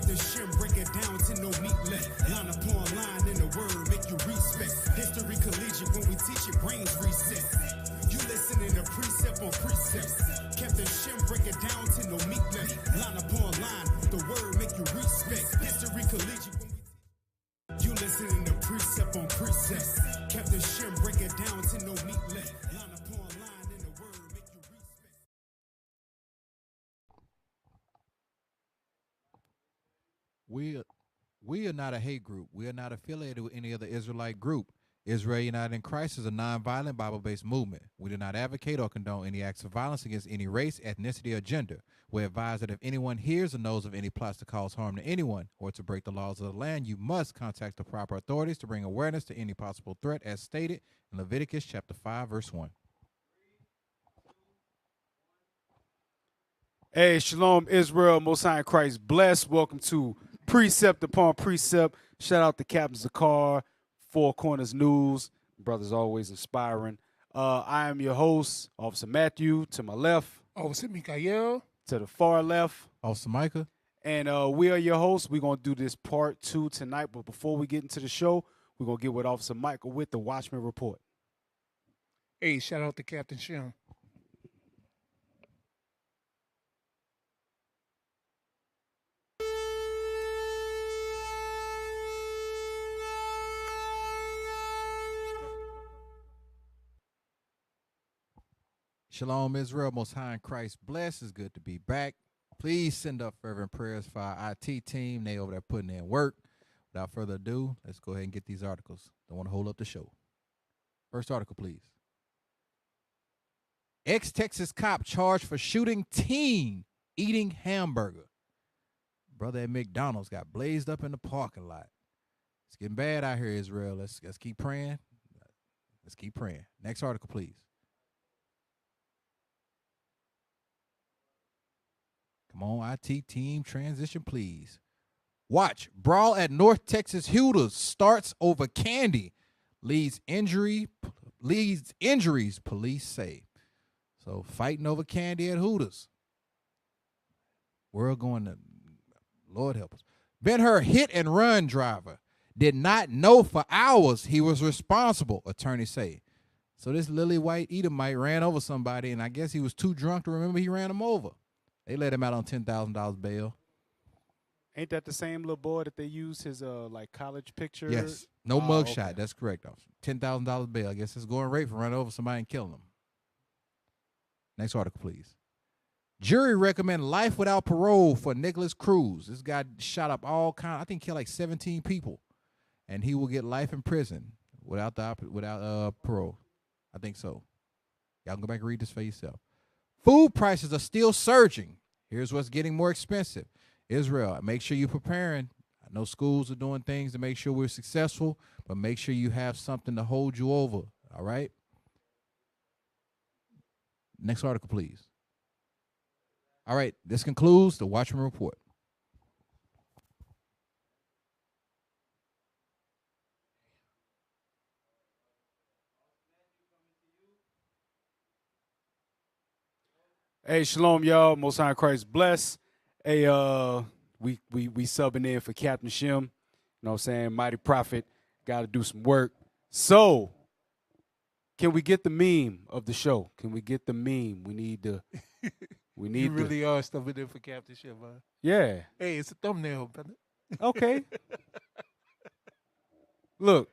Captain Shim, break it down to no meat left. Line upon line in the word, make you respect. History collegiate, when we teach it, brains reset. You listening to precept on precept. Captain Shim, break it down to no meat left. Line upon line, the word make you respect. History collegiate, when we you listening to precept on precept. Captain Shim, break it down to no meat left. Line upon line in the word, make you respect. We are not a hate group. We are not affiliated with any other Israelite group. Israel United in Christ is a nonviolent Bible-based movement. We do not advocate or condone any acts of violence against any race, ethnicity, or gender. We advise that if anyone hears or knows of any plots to cause harm to anyone or to break the laws of the land, you must contact the proper authorities to bring awareness to any possible threat as stated in Leviticus chapter 5, verse 1. Hey, Shalom, Israel, Most High in Christ bless. Welcome to Precept Upon Precept. Shout out to Captain Zakar, Four Corners News. Brothers always inspiring. I am your host, Officer Matthew. To my left. Officer Mikael. To the far left. Officer Micah. And we are your hosts. We're going to do this part 2 tonight. But before we get into the show, we're going to get with Officer Michael with the Watchman Report. Hey, shout out to Captain Shim. Shalom, Israel, Most High in Christ bless. It's good to be back. Please send up fervent prayers for our IT team. They over there putting in work. Without further ado, let's go ahead and get these articles. Don't want to hold up the show. First article, please. Ex-Texas cop charged for shooting teen eating hamburger. Brother at McDonald's got blazed up in the parking lot. It's getting bad out here, Israel. Let's keep praying. Let's keep praying. Next article, please. Come on, IT team, transition, please. Watch. Brawl at North Texas Hooters starts over candy. Leads injuries, police say. So, fighting over candy at Hooters. World going to, Lord help us. Ben-Hur hit-and-run driver. Did not know for hours he was responsible, attorneys say. So, this lily white Edomite ran over somebody, and I guess he was too drunk to remember he ran him over. They let him out on $10,000 bail. Ain't that the same little boy that they used his like college picture? Yes. No mugshot. Okay. That's correct. $10,000 bail. I guess it's going rate for running over somebody and killing them. Next article, please. Jury recommend life without parole for Nicholas Cruz. This guy shot up all kind. I think killed like 17 people, and he will get life in prison without parole. I think so. Y'all can go back and read this for yourself. Food prices are still surging. Here's what's getting more expensive. Israel, make sure you're preparing. I know schools are doing things to make sure we're successful, but make sure you have something to hold you over, all right? Next article, please. All right, this concludes the Watchman Report. Hey, shalom, y'all. Most High in Christ bless. Hey, we subbing in for Captain Shim. You know what I'm saying? Mighty Prophet. Got to do some work. So, can we get the meme of the show? Can we get the meme? We need to. We need. You really are stuffing in for Captain Shim, huh? Yeah. Hey, it's a thumbnail, brother. Okay. Look,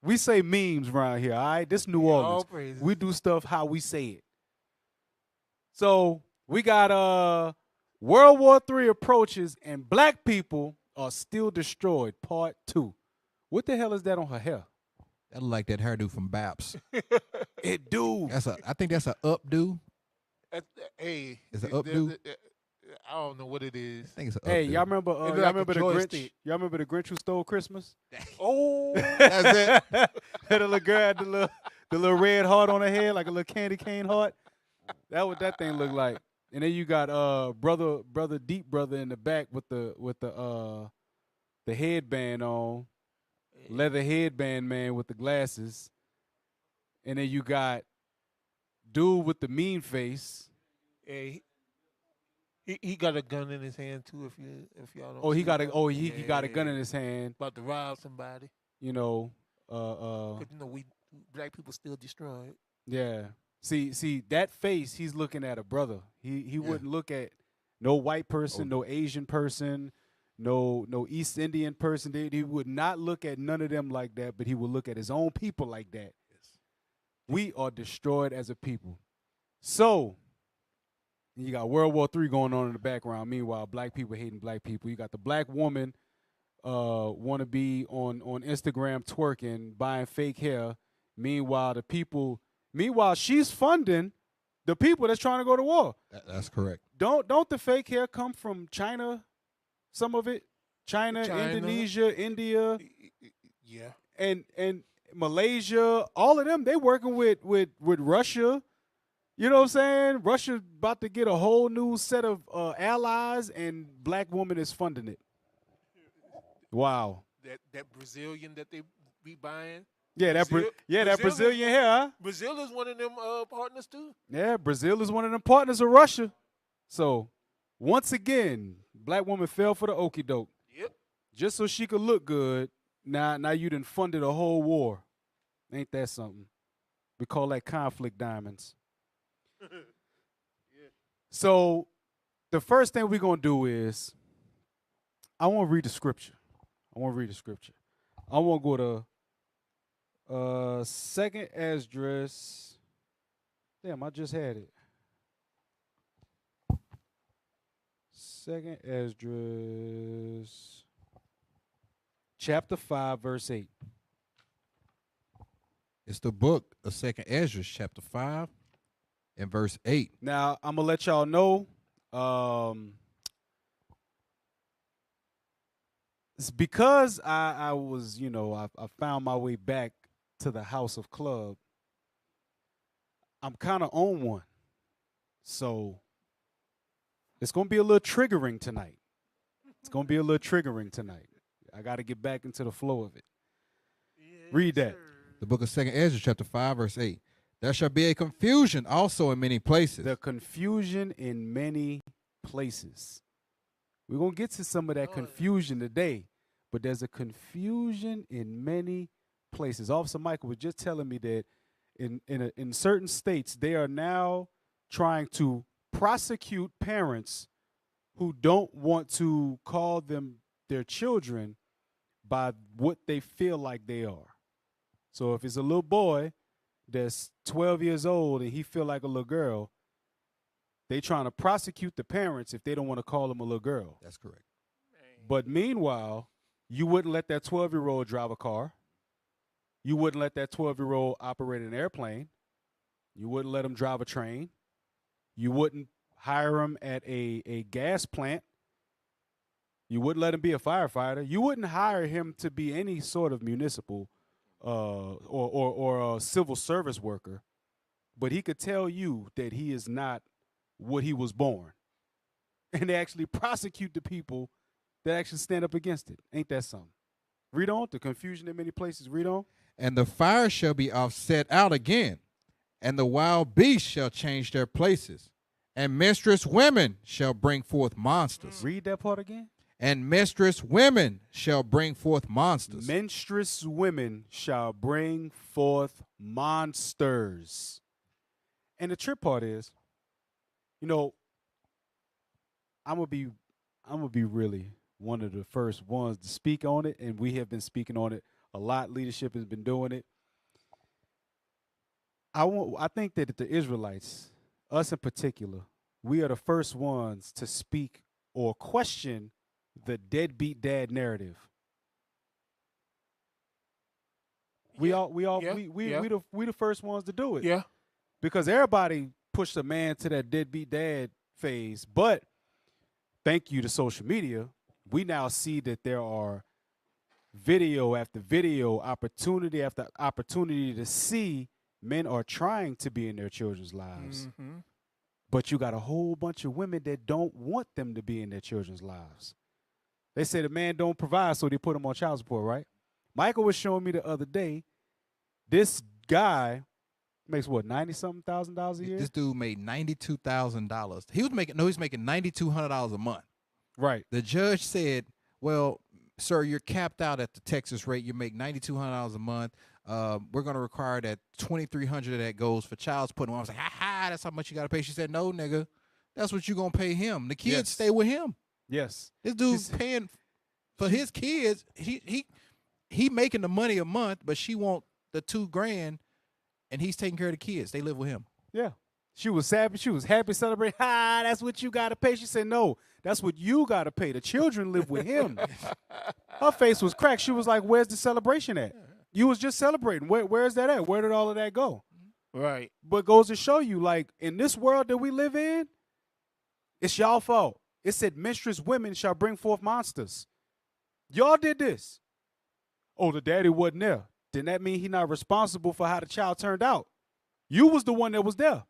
we say memes around here. All right, this New Orleans. We do stuff how we say it. So we got World War III approaches and black people are still destroyed, part 2. What the hell is that on her hair? That look like that hairdo from Baps. It do. I think that's an updo. Hey, It's an updo. I don't know what it is. I think it's an Hey, updo. y'all remember? It look Y'all like remember a the Grinch? joystick. Y'all remember the Grinch who stole Christmas? Oh, That's it. The little girl had the little red heart on her head, like a little candy cane heart. That what that thing looked like. And then you got brother Deep Brother in the back with the headband on, leather headband man with the glasses. And then you got dude with the mean face. hey, He got a gun in his hand too. If y'all don't. Oh, he see got that. he got a gun in his hand. About to rob somebody. You know, 'Cause, we black people still destroyed. yeah. See that face. He's looking at a brother. He wouldn't look at no white person, no Asian person, no East Indian person. He would not look at none of them like that. But he would look at his own people like that. Yes. We are destroyed as a people. So you got World War III going on in the background. Meanwhile, black people hating black people. You got the black woman want to be on Instagram twerking, buying fake hair. Meanwhile, she's funding the people that's trying to go to war. That's correct. Don't the fake hair come from China? Some of it, China, Indonesia, India, yeah, and Malaysia. All of them, they working with Russia. You know what I'm saying? Russia about to get a whole new set of allies, and black woman is funding it. Wow. That Brazilian that they be buying. Yeah, that Brazilian hair. Huh? Brazil is one of them partners too. Yeah, Brazil is one of them partners of Russia. So, once again, black woman fell for the okie doke. Yep. Just so she could look good. Now you done funded a whole war. Ain't that something? We call that conflict diamonds. Yeah. So, the first thing we're going to do is, I want to read the scripture. I want to go to 2nd Esdras. Damn, I just had it. 2nd Esdras, chapter 5, verse 8. It's the book of 2nd Esdras, chapter 5, and verse 8. Now, I'm going to let y'all know. It's because I was, I found my way back to the House of Club. I'm kind of on one. So it's going to be a little triggering tonight. I got to get back into the flow of it. Yes, read that. Sir. The book of 2nd Esdras, chapter 5, verse 8. There shall be a confusion also in many places. The confusion in many places. We're going to get to some of that confusion today, but there's a confusion in many places. Officer Michael was just telling me that in certain states, they are now trying to prosecute parents who don't want to call them their children by what they feel like they are. So if it's a little boy that's 12 years old and he feel like a little girl, they trying to prosecute the parents if they don't want to call him a little girl. That's correct. But meanwhile, you wouldn't let that 12-year-old drive a car. You wouldn't let that 12-year-old operate an airplane. You wouldn't let him drive a train. You wouldn't hire him at a gas plant. You wouldn't let him be a firefighter. You wouldn't hire him to be any sort of municipal or a civil service worker. But he could tell you that he is not what he was born. And they actually prosecute the people that actually stand up against it. Ain't that something? Read on. The confusion in many places. Read on. And the fire shall be offset out again, and the wild beasts shall change their places, and menstruous women shall bring forth monsters. Read that part again. And menstruous women shall bring forth monsters. Menstruous women shall bring forth monsters. And the trip part is, I'm gonna be really one of the first ones to speak on it, and we have been speaking on it a lot. Leadership has been doing it. I think that the Israelites, us in particular, we are the first ones to speak or question the deadbeat dad narrative. We the first ones to do it. Yeah. Because everybody pushed a man to that deadbeat dad phase. But thank you to social media, we now see that there are video after video, opportunity after opportunity to see men are trying to be in their children's lives. Mm-hmm. But you got a whole bunch of women that don't want them to be in their children's lives. They say the man don't provide, so they put him on child support, right? Michael was showing me the other day, this guy Makes what, $90-something thousand a year? This dude made $92,000. He's making $9,200 a month. Right. The judge said, "Well, sir, you're capped out at the Texas rate. You make $9,200 a month. We're going to require that $2,300 of that goes for child support." And I was like, "Ha, that's how much you got to pay." She said, "No, nigga, that's what you gonna pay him. The kids Yes. stay with him. Yes. This dude's paying for his kids. He making the money a month, but she want the $2,000, and he's taking care of the kids. They live with him." Yeah. She was happy. She was happy celebrating. Ha, that's what you got to pay. She said, "No, that's what you got to pay. The children live with him." Her face was cracked. She was like, "Where's the celebration at? You was just celebrating. Where's that at? Where did all of that go?" Right. But goes to show you, like, in this world that we live in, it's y'all fault. It said, "Menstruous women shall bring forth monsters." Y'all did this. Oh, the daddy wasn't there. Then that mean he not responsible for how the child turned out. You was the one that was there.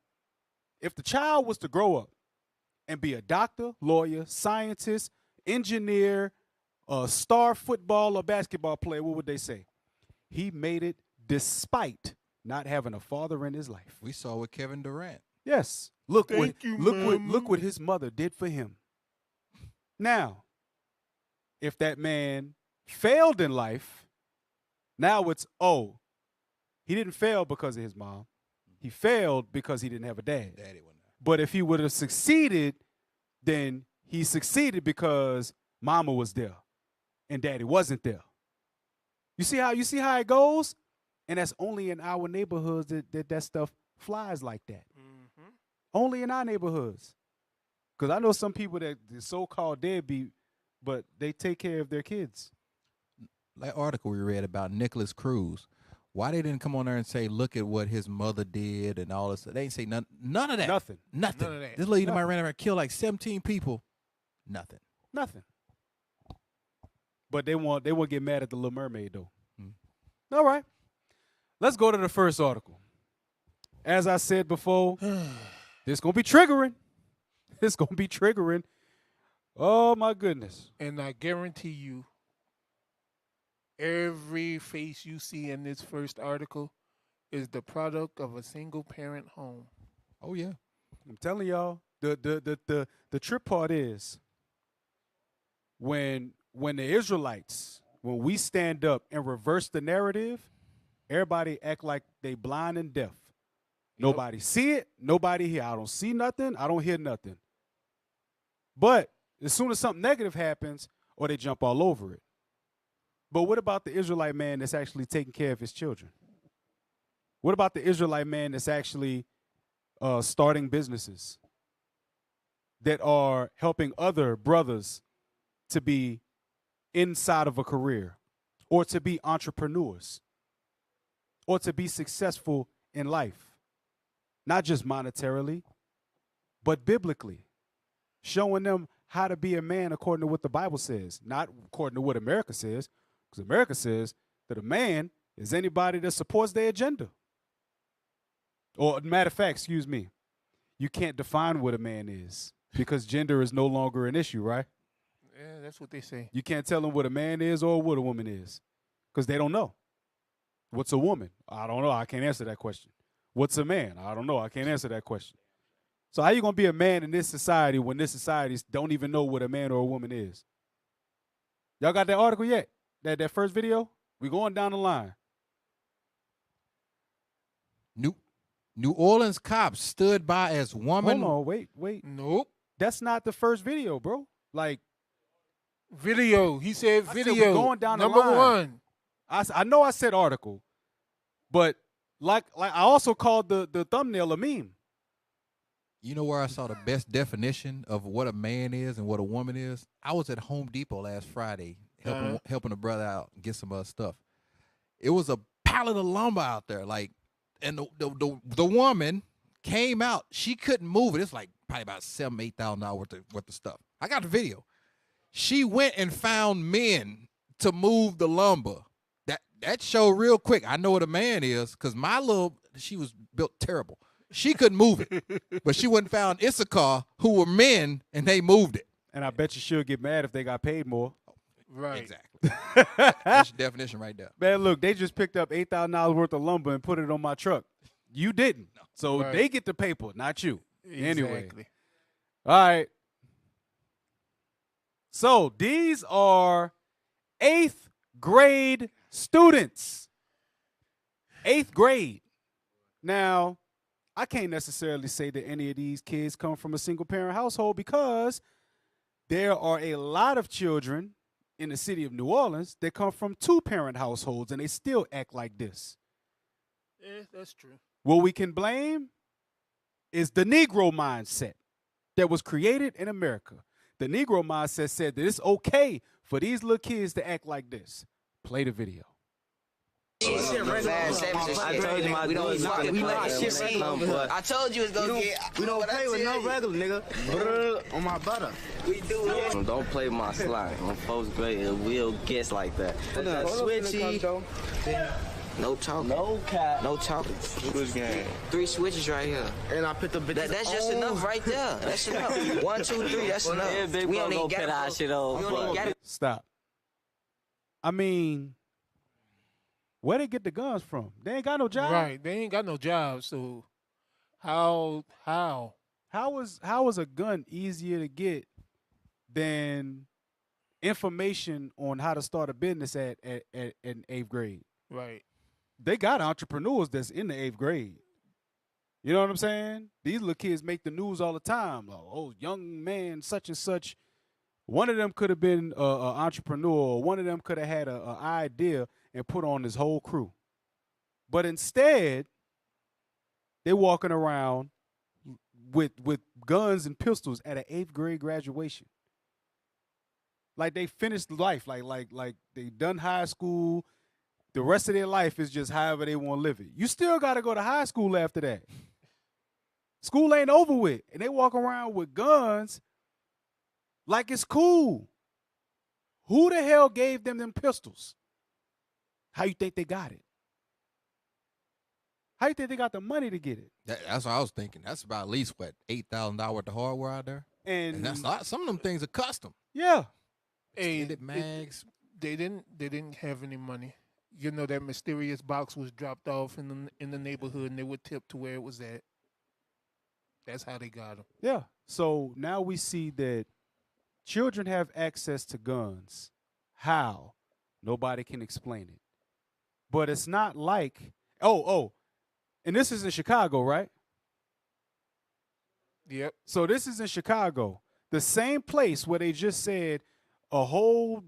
If the child was to grow up and be a doctor, lawyer, scientist, engineer, a star football or basketball player, what would they say? He made it despite not having a father in his life. We saw with Kevin Durant. Yes. Look Thank you, look what his mother did for him. Now, if that man failed in life, now it's, oh, he didn't fail because of his mom. He failed because he didn't have a dad. Daddy wasn't there. But if he would have succeeded, then he succeeded because mama was there and daddy wasn't there. You see how it goes? And that's only in our neighborhoods that stuff flies like that. Mm-hmm. Only in our neighborhoods. Because I know some people that the so-called deadbeat, but they take care of their kids. That article we read about Nicholas Cruz, why they didn't come on there and say, look at what his mother did and all this? They didn't say none of that. Nothing. Nothing. None of that. This lady might ran over and killed like 17 people. Nothing. Nothing. But they won't get mad at the Little Mermaid, though. Hmm. All right. Let's go to the first article. As I said before, this going to be triggering. It's going to be triggering. Oh, my goodness. And I guarantee you, every face you see in this first article is the product of a single parent home. Oh, yeah. I'm telling y'all, the trip part is when the Israelites, when we stand up and reverse the narrative, everybody act like they blind and deaf. Nobody see it, nobody hear. I don't see nothing, I don't hear nothing. But as soon as something negative happens, or they jump all over it. But what about the Israelite man that's actually taking care of his children? What about the Israelite man that's actually starting businesses that are helping other brothers to be inside of a career or to be entrepreneurs or to be successful in life? Not just monetarily, but biblically. Showing them how to be a man according to what the Bible says, not according to what America says, because America says that a man is anybody that supports their agenda. Or, matter of fact, excuse me, you can't define what a man is because gender is no longer an issue, right? Yeah, that's what they say. You can't tell them what a man is or what a woman is because they don't know. What's a woman? I don't know. I can't answer that question. What's a man? I don't know. I can't answer that question. So how you going to be a man in this society when this society don't even know what a man or a woman is? Y'all got that article yet? That first video? We going down the line. New Orleans cops stood by as woman. Hold on, wait. Nope. That's not the first video, bro. Like, Video. He said I said video. we're going down the Number line. one. I know I said article, but like I also called the thumbnail a meme. You know where I saw the best definition of what a man is and what a woman is? I was at Home Depot last Friday helping a brother out and get some other stuff. It was a pallet of lumber out there, like, and the woman came out. She couldn't move it. It's like probably about $7,000-8,000 worth of stuff. I got the video. She went and found men to move the lumber. That showed real quick. I know what a man is because she was built terrible. She couldn't move it, but she went and found Issachar, who were men, and they moved it. And I bet you she'll get mad if they got paid more. Right. Exactly. That's your definition right there. Man, look, they just picked up $8,000 worth of lumber and put it on my truck. You didn't. So Right. they get the paper, not you. Anyway. Exactly. All right. So these are 8th grade students. 8th grade. Now, I can't necessarily say that any of these kids come from a single parent household because there are a lot of children in the city of New Orleans that come from 2-parent households and they still act like this. Yeah, that's true. What we can blame is the Negro mindset that was created in America. The Negro mindset said that it's okay for these little kids to act like this. Play the video. I told you my dudes we let shit come, but I told you it's gonna get. We don't play with no regular nigga. On my butter. We do. Don't play my slime. On 4th grade, it will guess like that. Switchy. No talking. No cap. No talking. Switch game. 3 switches right here. And I put the bitches. That's just enough right there. That's enough. 1, 2, 3. That's enough. Yeah, big we don't even get our shit over. Stop. I mean, where they get the guns from? They ain't got no job. Right. They ain't got no job. So how? How is a gun easier to get than information on how to start a business at in 8th grade? Right. They got entrepreneurs that's in the 8th grade. You know what I'm saying? These little kids make the news all the time. Like, oh, young man, such and such. One of them could have been an entrepreneur. One of them could have had an idea and put on his whole crew. But instead, they're walking around with guns and pistols at an 8th grade graduation. Like they finished life. Like they done high school. The rest of their life is just however they want to live it. You still got to go to high school after that. School ain't over with. And they walk around with guns like it's cool. Who the hell gave them pistols? How you think they got it? How you think they got the money to get it? That's what I was thinking. That's about at least, what, $8,000 worth of hardware out there? And that's not, some of them things are custom. Yeah. Extended mags. They didn't have any money. You know, that mysterious box was dropped off in the neighborhood, and they were tipped to where it was at. That's how they got them. Yeah. So now we see that children have access to guns. How? Nobody can explain it. But it's not like, and this is in Chicago, right? Yep. So this is in Chicago, the same place where they just said a whole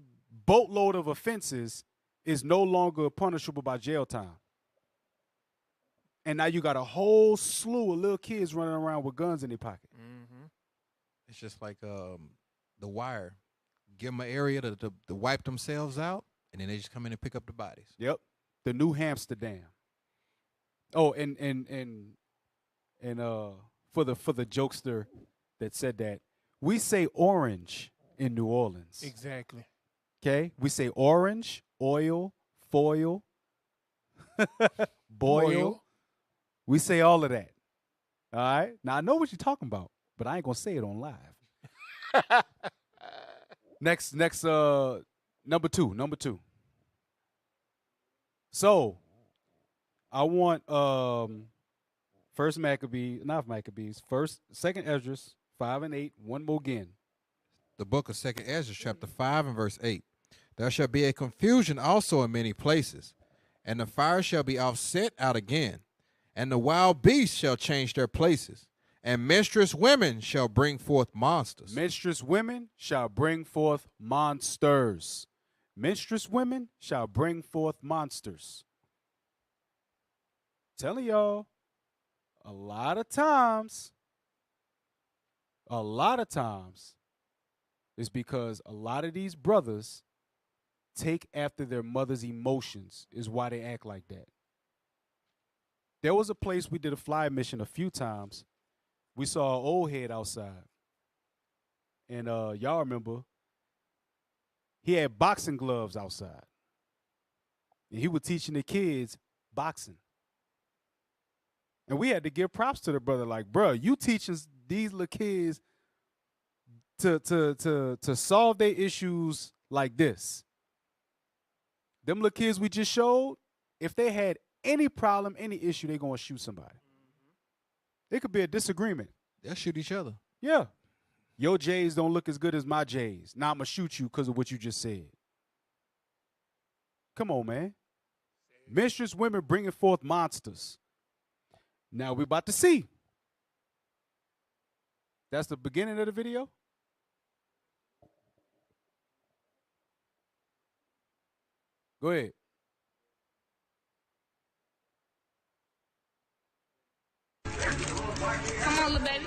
boatload of offenses is no longer punishable by jail time. And now you got a whole slew of little kids running around with guns in their pocket. Mm-hmm. It's just like The Wire. Give them an area to wipe themselves out, and then they just come in and pick up the bodies. Yep. The New Amsterdam. Oh, and for the jokester that said that, we say orange in New Orleans. Exactly. Okay? We say orange, oil, foil, boil. We say all of that. All right? Now, I know what you're talking about, but I ain't going to say it on live. Next, number two. So, I want Second Esdras 5 and 8, one more again. The book of 2nd Esdras, chapter 5 and verse 8. There shall be a confusion also in many places, and the fire shall be offset out again, and the wild beasts shall change their places, and menstruous women shall bring forth monsters. Menstruous women shall bring forth monsters. Menstruous women shall bring forth monsters. Telling y'all, a lot of times, it's because a lot of these brothers take after their mother's emotions is why they act like that. There was a place we did a fly mission a few times. We saw an old head outside. And y'all remember, he had boxing gloves outside. And he was teaching the kids boxing. And we had to give props to the brother, like, bro, you teaching these little kids to solve their issues like this. Them little kids we just showed, if they had any problem, any issue, they gonna shoot somebody. It could be a disagreement. They'll shoot each other. Yeah. Your J's don't look as good as my J's. Now I'm going to shoot you because of what you just said. Come on, man. Menstruous women bringing forth monsters. Now we're about to see. That's the beginning of the video? Go ahead. Come on, little baby.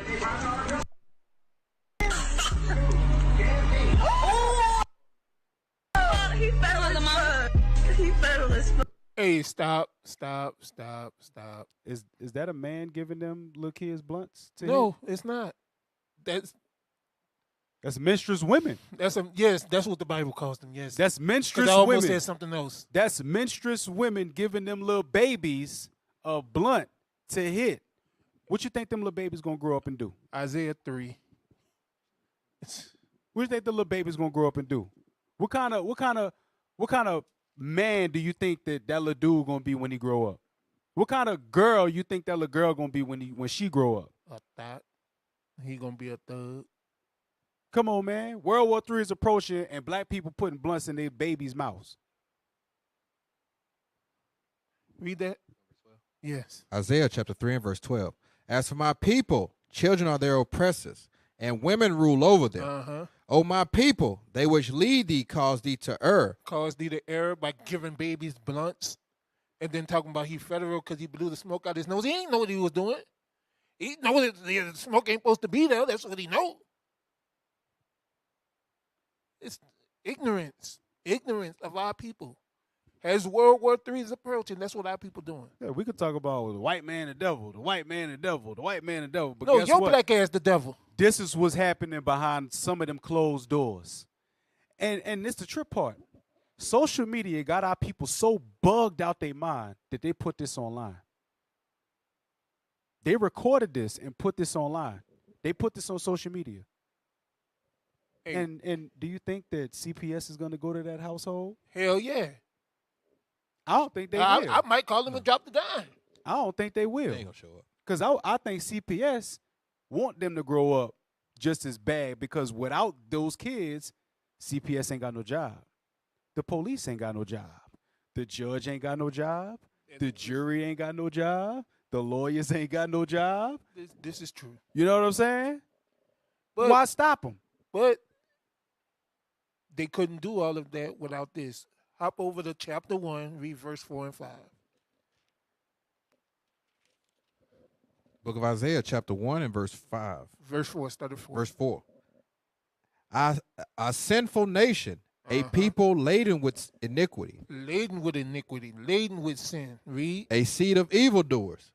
He federal, mama. He federal as fuck. Hey, stop. Is that a man giving them little kids blunts? No, it's not. That's menstruous women. Yes, that's what the Bible calls them. Yes, That's menstruous I almost women. said something else. That's menstruous women giving them little babies a blunt to hit. What you think them little babies gonna grow up and do? Isaiah 3. What you think the little baby's gonna grow up and do? What kind of man do you think that little dude gonna be when he grow up? What kind of girl you think that little girl gonna be when she grow up? A thought. He gonna be a thug. Come on, man. World War III is approaching, and black people putting blunts in their babies' mouths. Read that. Yes. Isaiah chapter 3 and verse 12. As for my people, children are their oppressors, and women rule over them. O my people, they which lead thee cause thee to err. Cause thee to err by giving babies blunts, and then talking about he federal because he blew the smoke out his nose. He ain't know what he was doing. He know that the smoke ain't supposed to be there. That's what he know. It's ignorance of our people. As World War III is approaching, that's what our people doing. Yeah, we could talk about the white man and the devil, the white man and the devil, the white man and the devil. But No, guess your what? black ass the devil. This is what's happening behind some of them closed doors. And it's the trip part. Social media got our people so bugged out their mind that they put this online. They recorded this and put this online. They put this on social media. Hey. And do you think that CPS is going to go to that household? Hell yeah. I don't think they will. I might call him and drop the dime. I don't think they will. They ain't gonna show up. Because I think CPS want them to grow up just as bad, because without those kids, CPS ain't got no job. The police ain't got no job. The judge ain't got no job. The jury ain't got no job. The lawyers ain't got no job. This is true. You know what I'm saying? But, Why stop them? But they couldn't do all of that without this. Hop over to chapter 1, read verse 4 and 5. Book of Isaiah chapter 1 and verse 5. Verse 4, start at 4. Verse 4. A sinful nation, a people laden with iniquity. Laden with iniquity, laden with sin. Read. A seed of evildoers.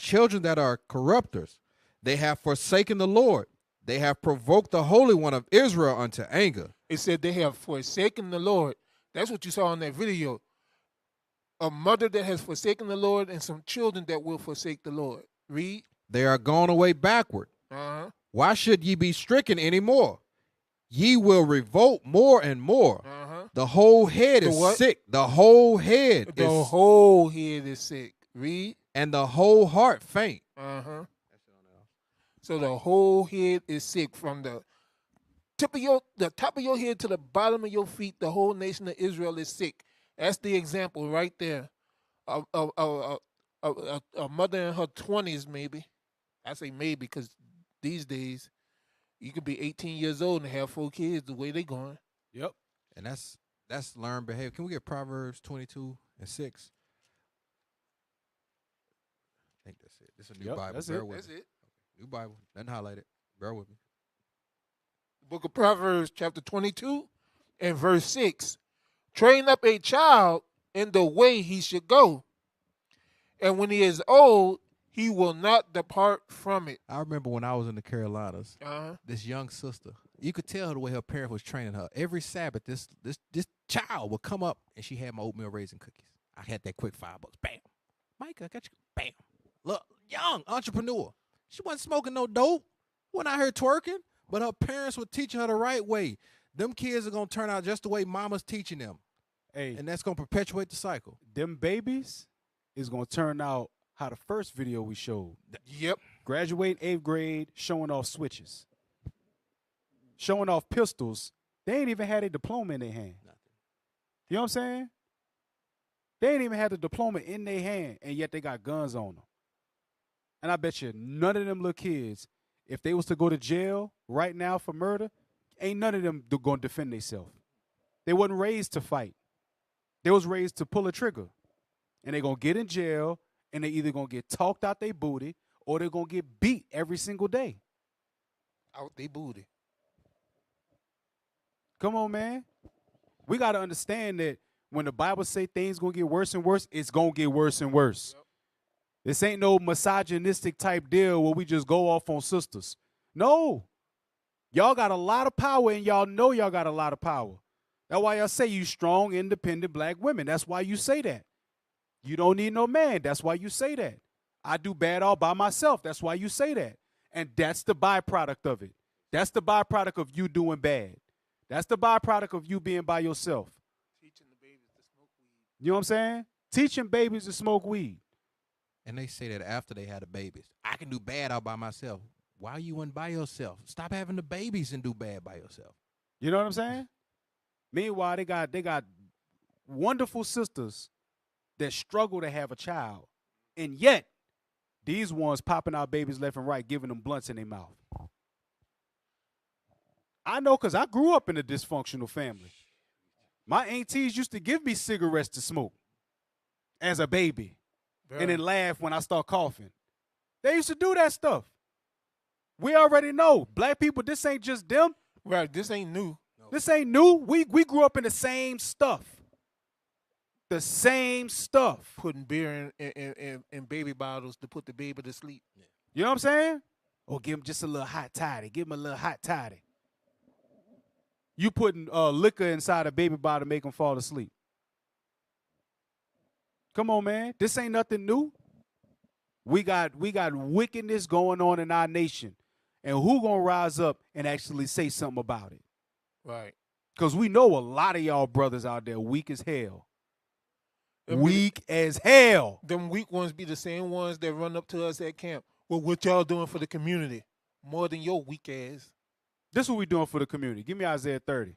Children that are corrupters. They have forsaken the Lord. They have provoked the Holy One of Israel unto anger. It said they have forsaken the Lord. That's what you saw in that video. A mother that has forsaken the Lord and some children that will forsake the Lord. Read. They are gone away backward. Why should ye be stricken any more? Ye will revolt more and more. The whole head is sick. The whole head is sick. Read. And the whole heart faint. So the whole head is sick, from the top of your head to the bottom of your feet. The whole nation of Israel is sick. That's the example right there. A mother in her 20s, maybe. I say maybe because these days you could be 18 years old and have 4 kids the way they going. Yep. And that's learned behavior. Can we get Proverbs 22 and 6? I think that's it. This is a new Bible. That's Bear it. with That's me. it. New Bible. Nothing highlighted. Bear with me. The book of Proverbs, chapter 22 and verse 6. Train up a child in the way he should go, and when he is old, he will not depart from it. I remember when I was in the Carolinas, this young sister, you could tell the way her parent was training her. Every Sabbath, this child would come up, and she had my oatmeal raisin cookies. I had that quick $5. Bam. Micah, I got you. Bam. Look, young entrepreneur. She wasn't smoking no dope. Wasn't out here twerking. But her parents were teaching her the right way. Them kids are going to turn out just the way mama's teaching them. Hey, and that's going to perpetuate the cycle. Them babies is going to turn out how the first video we showed. Yep. Graduating 8th grade, showing off switches. Showing off pistols. They ain't even had a diploma in their hand. You know what I'm saying? They ain't even had the diploma in their hand, and yet they got guns on them. And I bet you none of them little kids, if they was to go to jail right now for murder, ain't none of them going to defend themselves. They wasn't raised to fight. They was raised to pull a trigger. And they going to get in jail, and they either going to get talked out their booty, or they're going to get beat every single day. Out they booty. Come on, man. We got to understand that when the Bible say things going to get worse and worse, it's going to get worse and worse. Yep. This ain't no misogynistic type deal where we just go off on sisters. No. Y'all got a lot of power, and y'all know y'all got a lot of power. That's why y'all say you strong, independent black women. That's why you say that. You don't need no man. That's why you say that. I do bad all by myself. That's why you say that. And that's the byproduct of it. That's the byproduct of you doing bad. That's the byproduct of you being by yourself. Teaching the babies to smoke weed. You know what I'm saying? Teaching babies to smoke weed. And they say that after they had the babies. I can do bad all by myself. Why you went by yourself? Stop having the babies and do bad by yourself. You know what I'm saying? Meanwhile, they got wonderful sisters that struggle to have a child. And yet, these ones popping out babies left and right, giving them blunts in their mouth. I know because I grew up in a dysfunctional family. My aunties used to give me cigarettes to smoke as a baby. And then laugh when I start coughing. They used to do that stuff. We already know. Black people, this ain't just them. Right, this ain't new. This ain't new. We grew up in the same stuff. The same stuff. Putting beer in baby bottles to put the baby to sleep. Yeah. You know what I'm saying? Or give him just a little hot toddy. Give him a little hot toddy. You putting liquor inside a baby bottle to make him fall asleep. Come on, man. This ain't nothing new. We got wickedness going on in our nation. And who gonna rise up and actually say something about it? Right. Because we know a lot of y'all brothers out there weak as hell. Weak as hell. Them weak ones be the same ones that run up to us at camp. Well, what y'all doing for the community? More than your weak ass. This is what we doing for the community. Give me Isaiah 30.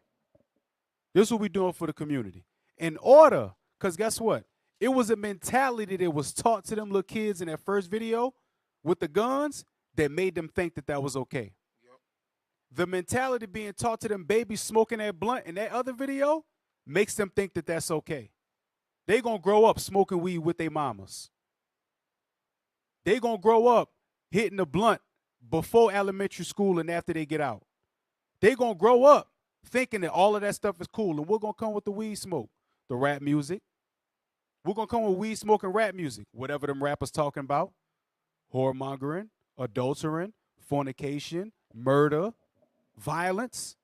This is what we doing for the community. In order, because guess what? It was a mentality that was taught to them little kids in that first video with the guns that made them think that was okay. Yep. The mentality being taught to them babies smoking that blunt in that other video makes them think that that's okay. They going to grow up smoking weed with their mamas. They going to grow up hitting the blunt before elementary school and after they get out. They going to grow up thinking that all of that stuff is cool, and we're going to come with the weed smoke, the rap music. We're going to come with weed smoking rap music, whatever them rappers talking about, whoremongering, adultering, fornication, murder, violence,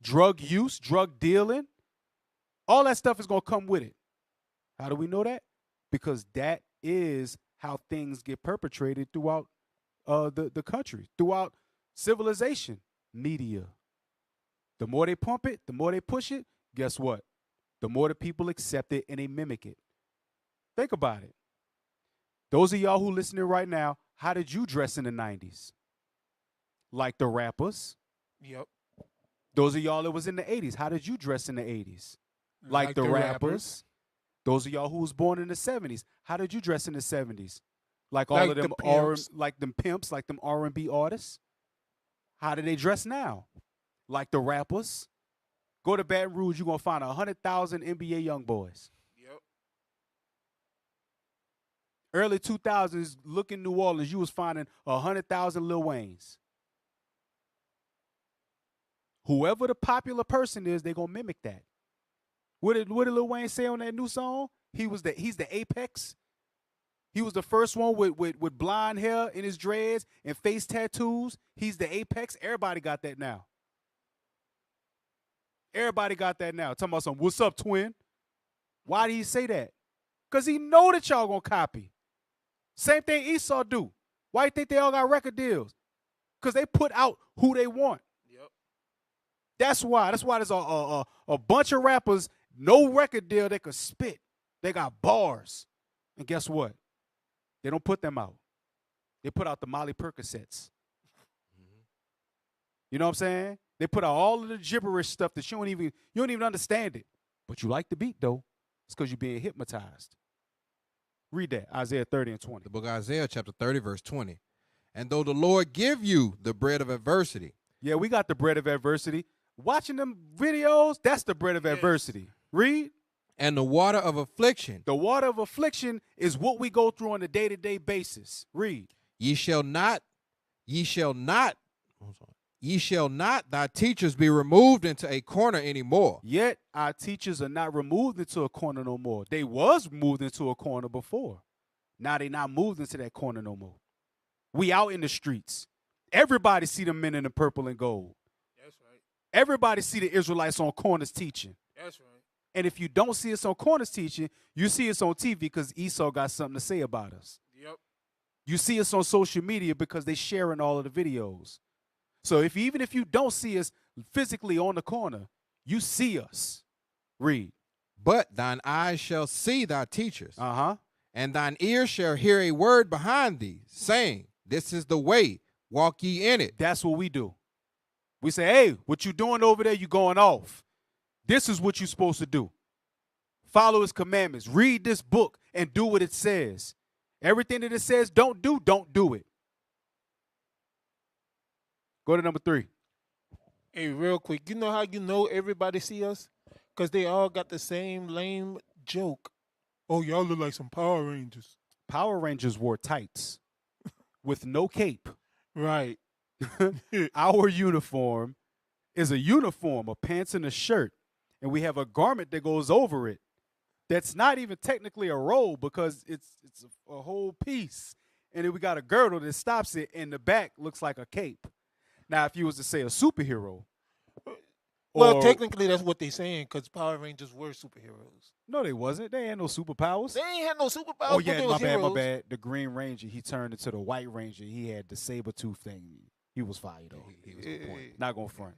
drug use, drug dealing. All that stuff is going to come with it. How do we know that? Because that is how things get perpetrated throughout the country, throughout civilization, media. The more they pump it, the more they push it, guess what? The more the people accept it and they mimic it. Think about it. Those of y'all who listening right now, how did you dress in the 90s? Like the rappers. Yep. Those of y'all that was in the 80s, how did you dress in the 80s? Like the rappers. Those of y'all who was born in the 70s, how did you dress in the 70s? Like all of them like them pimps, like them R&B artists. How do they dress now? Like the rappers. Go to Baton Rouge, you're going to find 100,000 NBA young boys. Yep. Early 2000s, look in New Orleans, you was finding 100,000 Lil Waynes. Whoever the popular person is, they're going to mimic that. What did Lil Wayne say on that new song? He's the apex. He was the first one with blonde hair in his dreads and face tattoos. He's the apex. Everybody got that now. Everybody got that now. Talking about something, what's up, twin? Why did he say that? Because he know that y'all going to copy. Same thing Esau do. Why you think they all got record deals? Because they put out who they want. Yep. That's why. That's why there's a bunch of rappers, no record deal they could spit. They got bars. And guess what? They don't put them out. They put out the Molly Percocets. You know what I'm saying? They put out all of the gibberish stuff that you don't even understand it. But you like the beat though. It's because you're being hypnotized. Read that, Isaiah 30 and 20. The book of Isaiah, chapter 30, verse 20. And though the Lord give you the bread of adversity. Yeah, we got the bread of adversity. Watching them videos, that's the bread of adversity. Read. And the water of affliction. The water of affliction is what we go through on a day-to-day basis. Read. Ye shall not, thy teachers be removed into a corner anymore. Yet our teachers are not removed into a corner no more. They was moved into a corner before. Now they not moved into that corner no more. We out in the streets. Everybody see the men in the purple and gold. That's right. Everybody see the Israelites on corners teaching. That's right. And if you don't see us on corners teaching, you see us on TV because Esau got something to say about us. Yep. You see us on social media because they sharing all of the videos. So even if you don't see us physically on the corner, you see us. Read. But thine eyes shall see thy teachers. Uh-huh. And thine ears shall hear a word behind thee, saying, this is the way, walk ye in it. That's what we do. We say, hey, what you doing over there, you going off. This is what you're supposed to do. Follow his commandments. Read this book and do what it says. Everything that it says don't do it. Go to number 3. Hey, real quick, you know how you know everybody see us? Because they all got the same lame joke. Oh, y'all look like some Power Rangers. Power Rangers wore tights with no cape. Right. Our uniform is a uniform, a pants and a shirt, and we have a garment that goes over it. That's not even technically a robe because it's a whole piece. And then we got a girdle that stops it, and the back looks like a cape. Now, if you was to say a superhero. Well, technically that's what they're saying because Power Rangers were superheroes. No, they wasn't. They had no superpowers. They ain't had no superpowers. Oh, but yeah, they my was bad, heroes. my bad. The Green Ranger, he turned into the White Ranger. He had the saber tooth thing. He was fire, though. He was on point. Not going to front.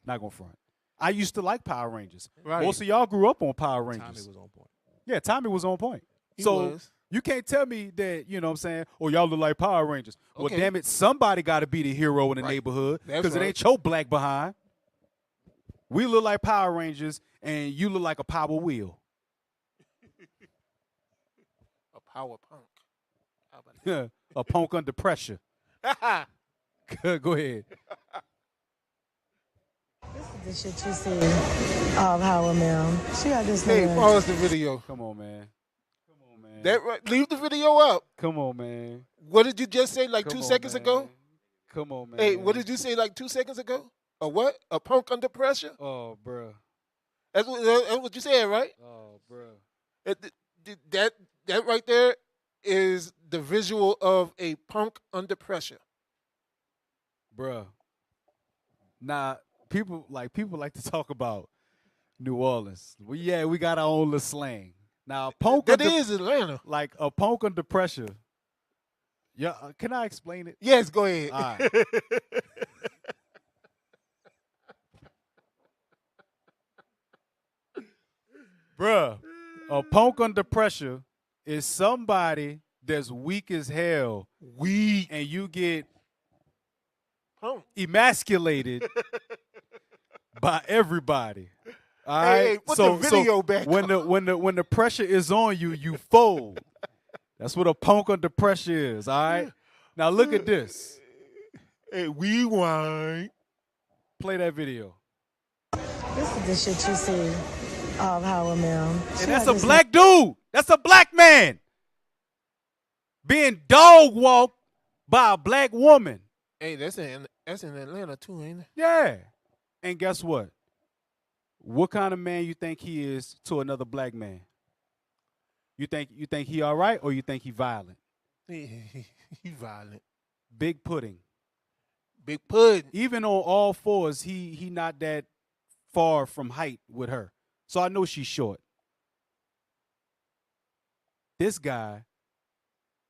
Not going to front. I used to like Power Rangers. Right. Most of y'all grew up on Power Rangers. Tommy was on point. Yeah, Tommy was on point. He so was. you can't tell me that, you know what I'm saying, oh, y'all look like Power Rangers. Well, Okay. damn it, somebody got to be the hero in the neighborhood That's because it right. ain't your black behind. We look like Power Rangers, and you look like a power wheel. A power punk. How about that? A punk under pressure. Go ahead. This is the shit you see of Howard Mill. She got this Hey, nigga. pause the video. Come on, man. Come on, man. That right, leave the video up. Come on, man. What did you just say like Come 2 on, seconds man. ago? Come on, man. Hey, what did you say like 2 seconds ago? A what? A punk under pressure? Oh, bruh. That's what you said, right? Oh, bruh. That right there is the visual of a punk under pressure. Bruh. Nah, people like to talk about New Orleans. Well, yeah, we got our own little slang. Now, punk That under, is Atlanta. like a punk under pressure. Yeah, can I explain it? Yes, go ahead. All right. Bruh, a punk under pressure is somebody that's weak as hell, Weak and you get punk. emasculated by everybody. All right. Hey, put the video back when the pressure is on you, you fold. That's what a punk under pressure is. All right. Now look at this. Hey, we whine. Play that video. This is the shit you see of Howard Mill. She And that's got a this black dude. That's a black man being dog walked by a black woman. Hey, that's in Atlanta too, ain't it? Yeah. And guess what? What kind of man you think he is to another black man? You think he all right or you think he violent? He violent. Big pudding. Big pudding. Even on all fours, he not that far from height with her. So I know she's short. This guy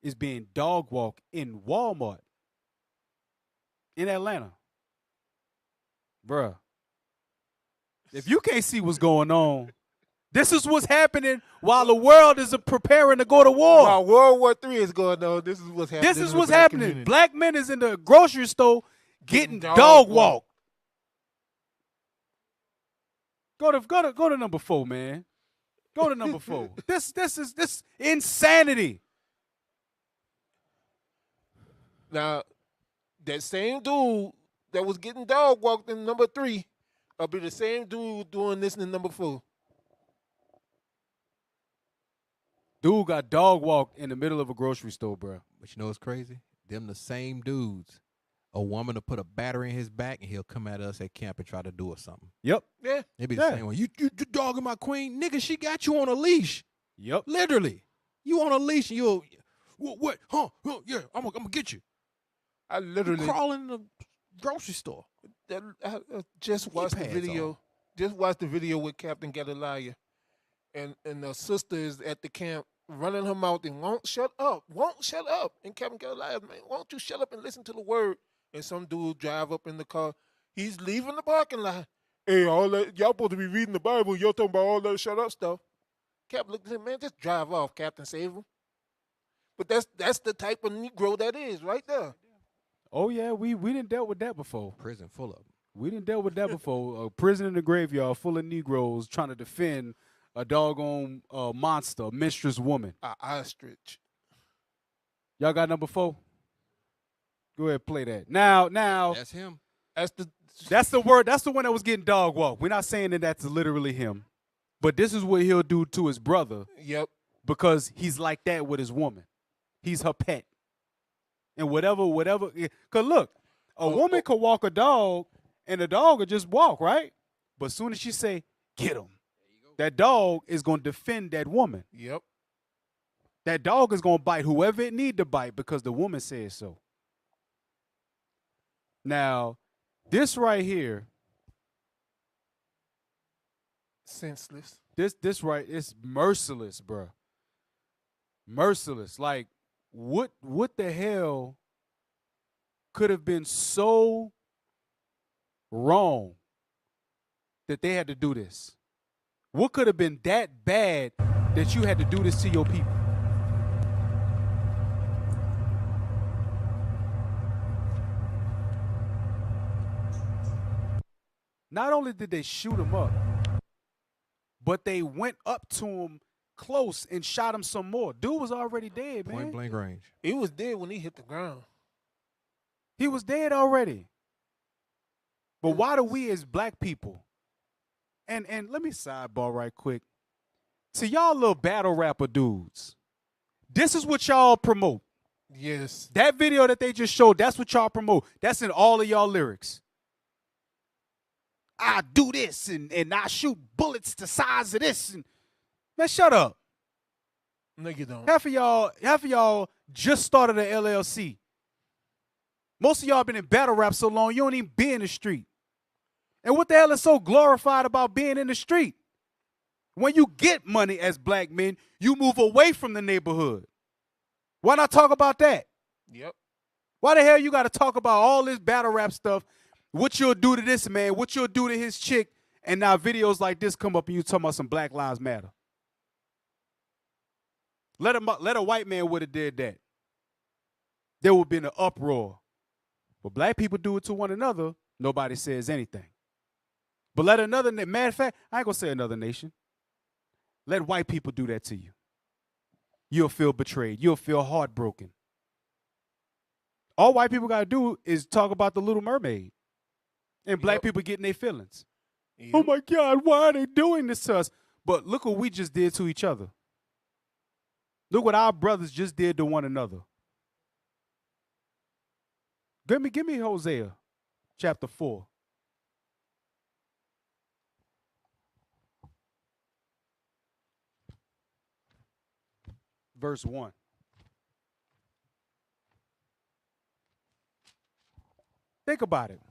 is being dog walked in Walmart in Atlanta. Bruh. If you can't see what's going on, This is what's happening while the world is preparing to go to war. While World War III is going on, this is what's happening. This is in the what's black happening. community. Black men is in the grocery store getting Getting dog dog walked. Go to number 4, man. Go to number 4. This is insanity. Now, that same dude that was getting dog walked in number 3 will be the same dude doing this in number 4. Dude got dog walked in the middle of a grocery store, bro. But you know what's crazy? Them the same dudes. A woman to put a battery in his back, and he'll come at us at camp and try to do us something. Yep. Yeah. They be the same one. You dogging my queen, nigga. She got you on a leash. Yep. Literally, you on a leash, and you'll what? Huh? Yeah, I'm gonna get you. I literally Crawling in the grocery store. I just watched the pads video. on. Just watched the video with Captain Galilea, and the sister is at the camp running her mouth and won't shut up. And Captain Galilea, man, won't you shut up and listen to the word? And some dude drive up in the car. He's leaving the parking lot. Hey, all that y'all supposed to be reading the Bible. Y'all talking about all that shut up stuff. Cap looked at him, man, just drive off, Captain, save him. But that's the type of Negro that is right there. Oh yeah, we didn't dealt with that before. Prison full of them. We didn't dealt with that before. A prison in the graveyard full of Negroes trying to defend a doggone monster, a mistress woman. A ostrich. Y'all got number 4? Go ahead, play that. Now, That's him. that's the word. That's the one that was getting dog walked. We're not saying that that's literally him, but this is what he'll do to his brother. Yep. Because he's like that with his woman. He's her pet. And whatever. Because look, a woman could walk a dog, and the dog will just walk, right? But as soon as she say, get him, that dog is going to defend that woman. Yep. That dog is going to bite whoever it need to bite because the woman says so. Now, this right here, senseless. This right, it's merciless, bro. Merciless. Like, what the hell could have been so wrong that they had to do this? What could have been that bad that you had to do this to your people? Not only did they shoot him up, but they went up to him close and shot him some more. Dude was already dead, man. Point blank range. He was dead when he hit the ground. He was dead already. But why do we as black people, and let me sidebar right quick. To y'all little battle rapper dudes, this is what y'all promote. Yes. That video that they just showed, that's what y'all promote. That's in all of y'all lyrics. I do this and I shoot bullets the size of this. And man, shut up. No, you don't. Half of y'all just started an LLC. Most of y'all been in battle rap so long, you don't even be in the street. And what the hell is so glorified about being in the street? When you get money as black men, you move away from the neighborhood. Why not talk about that? Yep. Why the hell you got to talk about all this battle rap stuff? What you'll do to this man, what you'll do to his chick, and now videos like this come up and you talking about some Black Lives Matter. Let a white man would have did that. There would have been an uproar. But black people do it to one another, nobody says anything. But let another, matter of fact, I ain't gonna say another nation. Let white people do that to you. You'll feel betrayed. You'll feel heartbroken. All white people gotta do is talk about the Little Mermaid. And black people getting their feelings. Yep. Oh my God, why are they doing this to us? But look what we just did to each other. Look what our brothers just did to one another. Give me Hosea chapter 4. Verse 1. Think about it.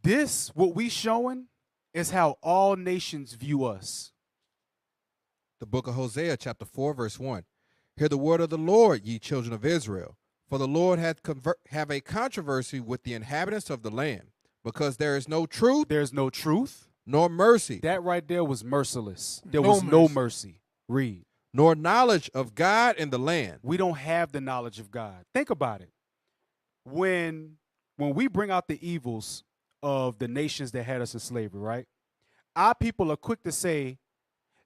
This, what we showing, is how all nations view us. The book of Hosea, chapter 4, verse 1. Hear the word of the Lord, ye children of Israel. For the Lord hath have a controversy with the inhabitants of the land, because there is no truth. There's no truth. nor mercy, That right there was merciless. There No was no mercy. mercy. Read. nor knowledge of God in the land. We don't have the knowledge of God. Think about it. When we bring out the evils of the nations that had us in slavery, right? Our people are quick to say,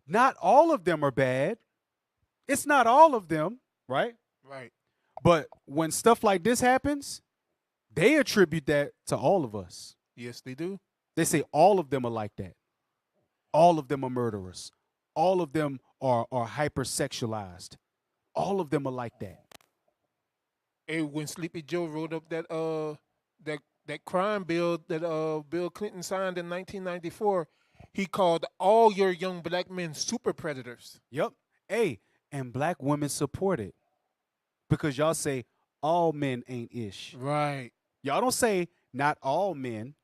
not all of them are bad. It's not all of them, right? Right. But when stuff like this happens, they attribute that to all of us. Yes, they do. They say all of them are like that. All of them are murderers. All of them are hypersexualized. All of them are like that. Hey, when Sleepy Joe wrote up that crime bill that Bill Clinton signed in 1994, he called all your young black men super predators. Yep. Hey, and black women support it. Because y'all say all men ain't ish. Right. Y'all don't say not all men.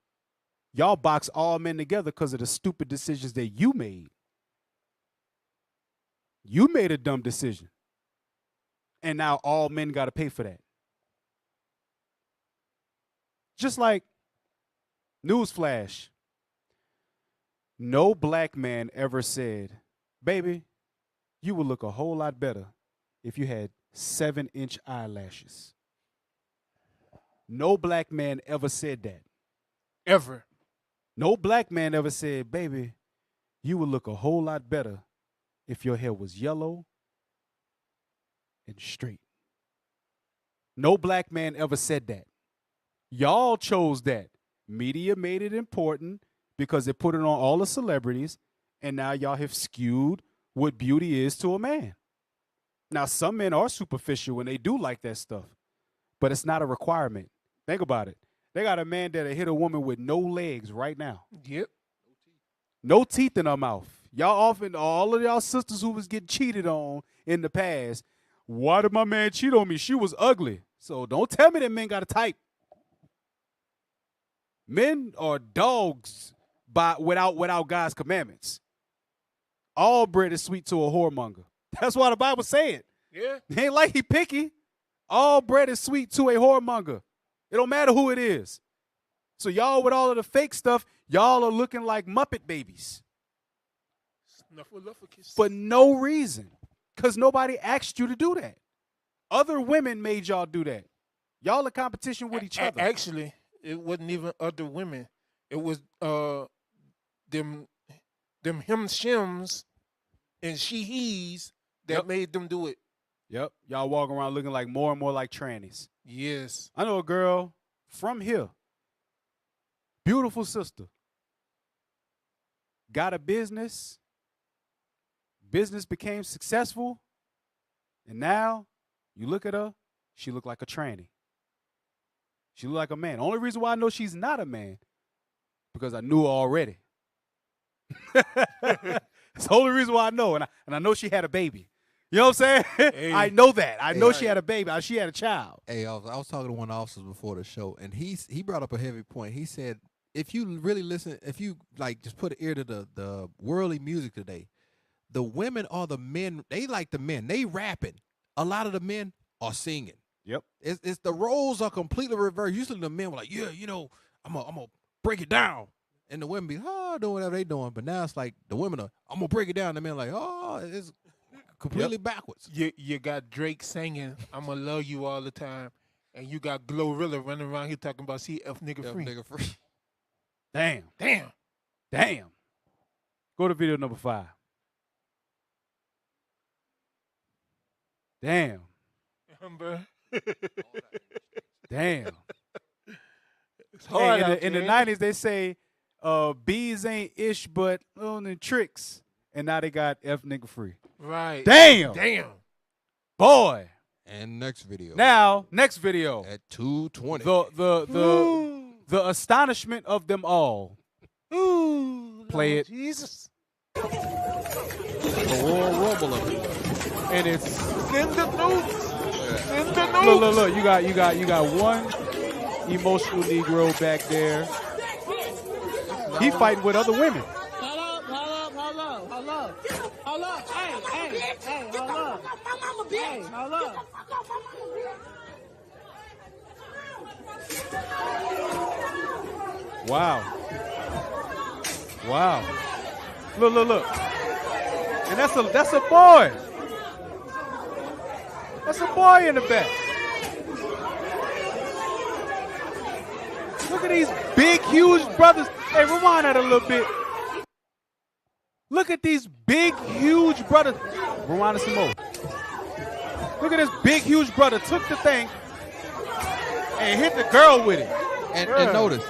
Y'all box all men together because of the stupid decisions that you made. You made a dumb decision. And now all men got to pay for that. Just like, newsflash, no black man ever said, baby, you would look a whole lot better if you had 7-inch eyelashes. No black man ever said that. Ever. No black man ever said, baby, you would look a whole lot better if your hair was yellow and straight. No black man ever said that. Y'all chose that. Media made it important because it put it on all the celebrities, and now y'all have skewed what beauty is to a man. Now, some men are superficial and they do like that stuff, but it's not a requirement. Think about it. They got a man that'll hit a woman with no legs right now. Yep. No teeth in her mouth. Y'all often, all of y'all sisters who was getting cheated on in the past, why did my man cheat on me? She was ugly. So don't tell me that men got a type. Men are dogs without God's commandments. All bread is sweet to a whoremonger. That's why the Bible say it. Yeah. It ain't like he picky. All bread is sweet to a whoremonger. It don't matter who it is. So y'all with all of the fake stuff, y'all are looking like Muppet babies. For no reason. Because nobody asked you to do that. Other women made y'all do that. Y'all in competition with each other. Actually, it wasn't even other women. It was them him shims and she he's that made them do it. Yep. Y'all walking around looking like more and more like trannies. Yes. I know a girl from here. Beautiful sister. Got a business. Business became successful. And now you look at her, she look like a tranny. She look like a man. Only reason why I know she's not a man, because I knew her already. It's the only reason why I know. And I know she had a baby. You know what I'm saying? Hey. I know that. I know she had a baby. She had a child. Hey, I was talking to one of the officers before the show, and he brought up a heavy point. He said, if you really listen, if you like just put an ear to the worldly music today, the women or the men, they like the men. They rapping. A lot of the men are singing. Yep. It's the roles are completely reversed. Usually the men were like, yeah, you know, I'm gonna break it down. And the women be, doing whatever they doing. But now it's like the women are, I'm gonna break it down. The men like, it's completely backwards. You got Drake singing, I'm gonna love you all the time. And you got Glorilla running around here talking about CF nigga free. Nigga free. Damn. Go to video number 5. Damn. Damn. It's hard Hey, out in the there. 90s, they say bees ain't ish, but the tricks. And now they got F nigga free. Right. Damn. Boy. And next video. Now, next video. At 2:20. The astonishment of them all. Ooh, Play Lord it. Jesus. The Royal Rumble of it. And it's Send the notes. Send the notes. look. You got one emotional Negro back there. He fighting with other women. Hold up. Hey, hold up. Hey, hold up. Wow. Wow. Look. And that's a boy. That's a boy in the back. Look at these big, huge brothers. Hey, rewind that a little bit. Look at these big, huge brothers. Rewind it some more. Look at this big, huge brother. Took the thing and hit the girl with it. And notice,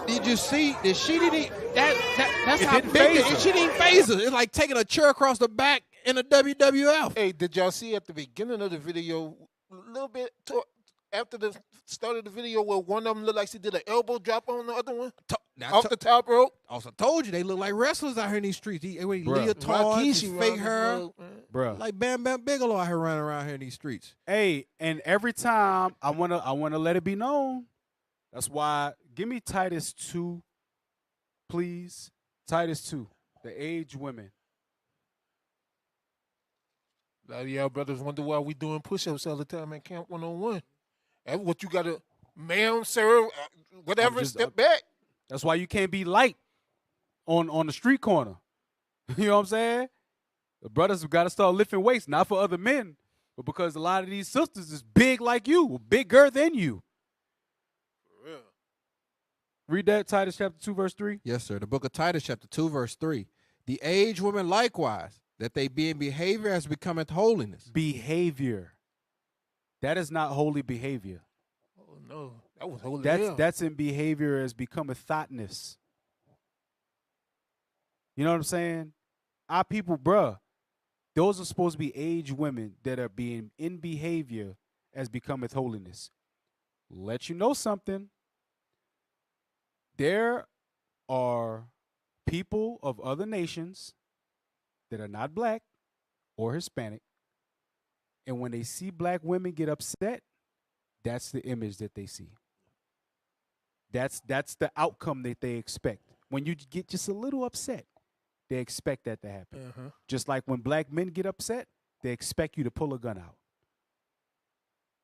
did you see that she didn't? That's It how didn't big phase her. she didn't phase her. It's like taking a chair across the back in a WWF. Hey, did y'all see at the beginning of the video, a little bit after the start of the video, where one of them looked like she did an elbow drop on the other one off the top rope? Also told you they look like wrestlers out here in these streets. Bruh. Leotards, his fake hair, Bruh. like Bam Bam Bigelow out here running around here in these streets. Hey, and every time I wanna let it be known. That's why give me Titus 2, please. Titus 2, the aged women. A lot of y'all brothers wonder why we doing push-ups all the time at Camp 101. That's what you got to, ma'am, sir, whatever, step back. That's why you can't be light on the street corner. You know what I'm saying? The brothers have got to start lifting weights, not for other men, but because a lot of these sisters is big like you, bigger than you. For real. Read that, Titus chapter 2, verse 3. Yes, sir. The book of Titus, chapter 2, verse 3. The aged women likewise, that they be in behavior as becometh holiness. Behavior. That is not holy behavior. Oh, no. That was holy hell. That's in behavior as becometh thoughtness. You know what I'm saying? Our people, bruh, those are supposed to be aged women that are being in behavior as becometh holiness. Let you know something. There are people of other nations that are not black or Hispanic, and when they see black women get upset, that's the image that they see. That's the outcome that they expect. When you get just a little upset, they expect that to happen. Just like when black men get upset, they expect you to pull a gun out.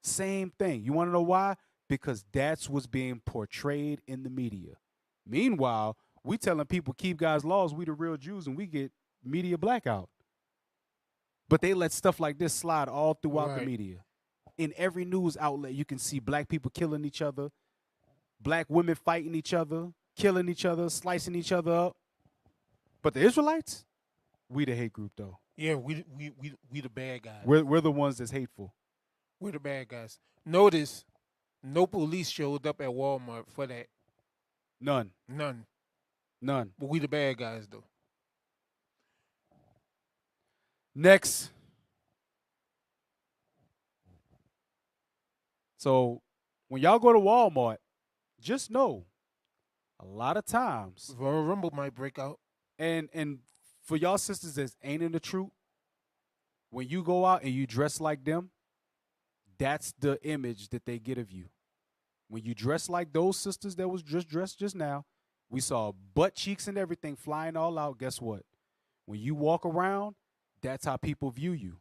Same thing. You want to know why? Because that's what's being portrayed in the media. Meanwhile, we telling people keep God's laws, we the real Jews, and we get media blackout. But they let stuff like this slide all throughout the media. In every news outlet, you can see black people killing each other, black women fighting each other, killing each other, slicing each other up. But the Israelites, we the hate group though. Yeah, we the bad guys. We're the ones that's hateful. We're the bad guys. Notice, no police showed up at Walmart for that. None. But we the bad guys though. Next. So when y'all go to Walmart, just know a lot of times Royal Rumble might break out. And for y'all sisters that ain't in the truth, when you go out and you dress like them, that's the image that they get of you. When you dress like those sisters that was just dressed just now, we saw butt cheeks and everything flying all out. Guess what? When you walk around, that's how people view you.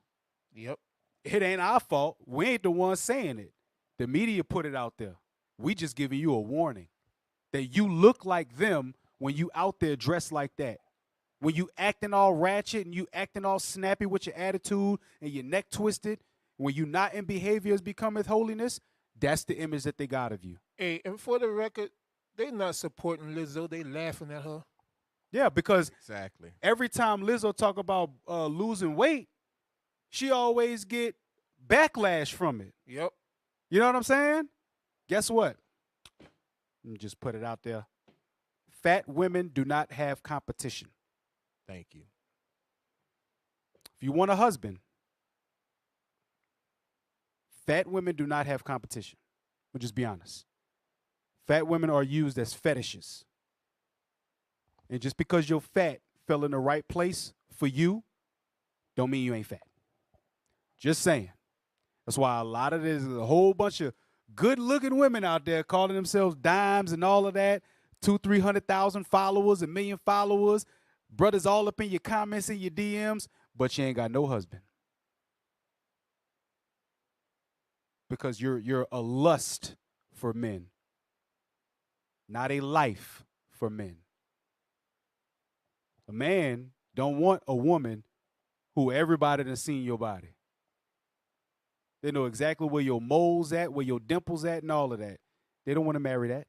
Yep. It ain't our fault. We ain't the ones saying it. The media put it out there. We just giving you a warning that you look like them when you out there dressed like that. When you acting all ratchet and you acting all snappy with your attitude and your neck twisted, when you not in behavior as becometh holiness, that's the image that they got of you. Hey, and for the record, they not supporting Lizzo. They laughing at her. Yeah, because exactly every time Lizzo talk about losing weight, she always get backlash from it. Yep. You know what I'm saying? Guess what? Let me just put it out there. Fat women do not have competition. Thank you. If you want a husband, fat women do not have competition. We'll just be honest. Fat women are used as fetishes. And just because you're fat fell in the right place for you, don't mean you ain't fat. Just saying. That's why a lot of there's a whole bunch of good-looking women out there calling themselves dimes and all of that, 200,000-300,000 followers, 1 million followers, brothers all up in your comments and your DMs, but you ain't got no husband. Because you're a lust for men, not a life for men. A man don't want a woman who everybody done seen your body. They know exactly where your moles at, where your dimples at, and all of that. They don't want to marry that.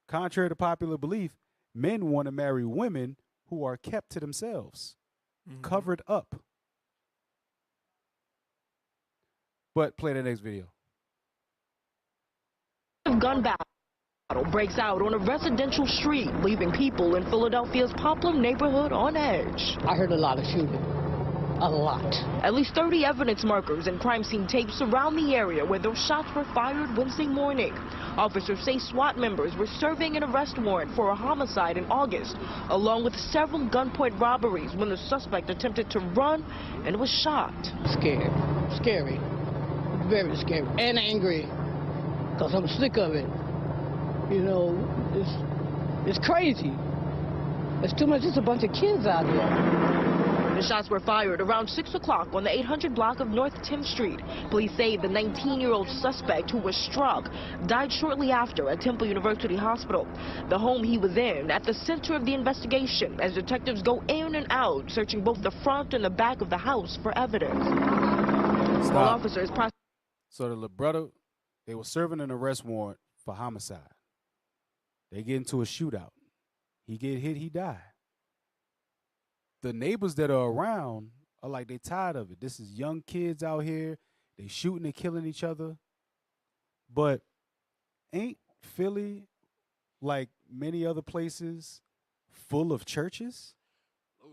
Contrary to popular belief, men want to marry women who are kept to themselves, covered up. But play the next video. Gun battle breaks out on a residential street, leaving people in Philadelphia's Poplar neighborhood on edge. I heard a lot of shooting. A lot. At least 30 evidence markers and crime scene tapes surround the area where those shots were fired Wednesday morning. Officers say SWAT members were serving an arrest warrant for a homicide in August, along with several gunpoint robberies when the suspect attempted to run and was shot. Scared. Scary. Very scary. And angry. Because I'm sick of it. You know, it's crazy. It's too much. Just a bunch of kids out here. The shots were fired around 6 o'clock on the 800 block of North 10th Street. Police say the 19-year-old suspect who was struck died shortly after at Temple University Hospital. The home he was in at the center of the investigation as detectives go in and out, searching both the front and the back of the house for evidence. While officers So the little brother, they were serving an arrest warrant for homicide. They get into a shootout. He get hit, he die. The neighbors that are around are like they tired of it. This is young kids out here. They shooting and killing each other. But ain't Philly, like many other places, full of churches?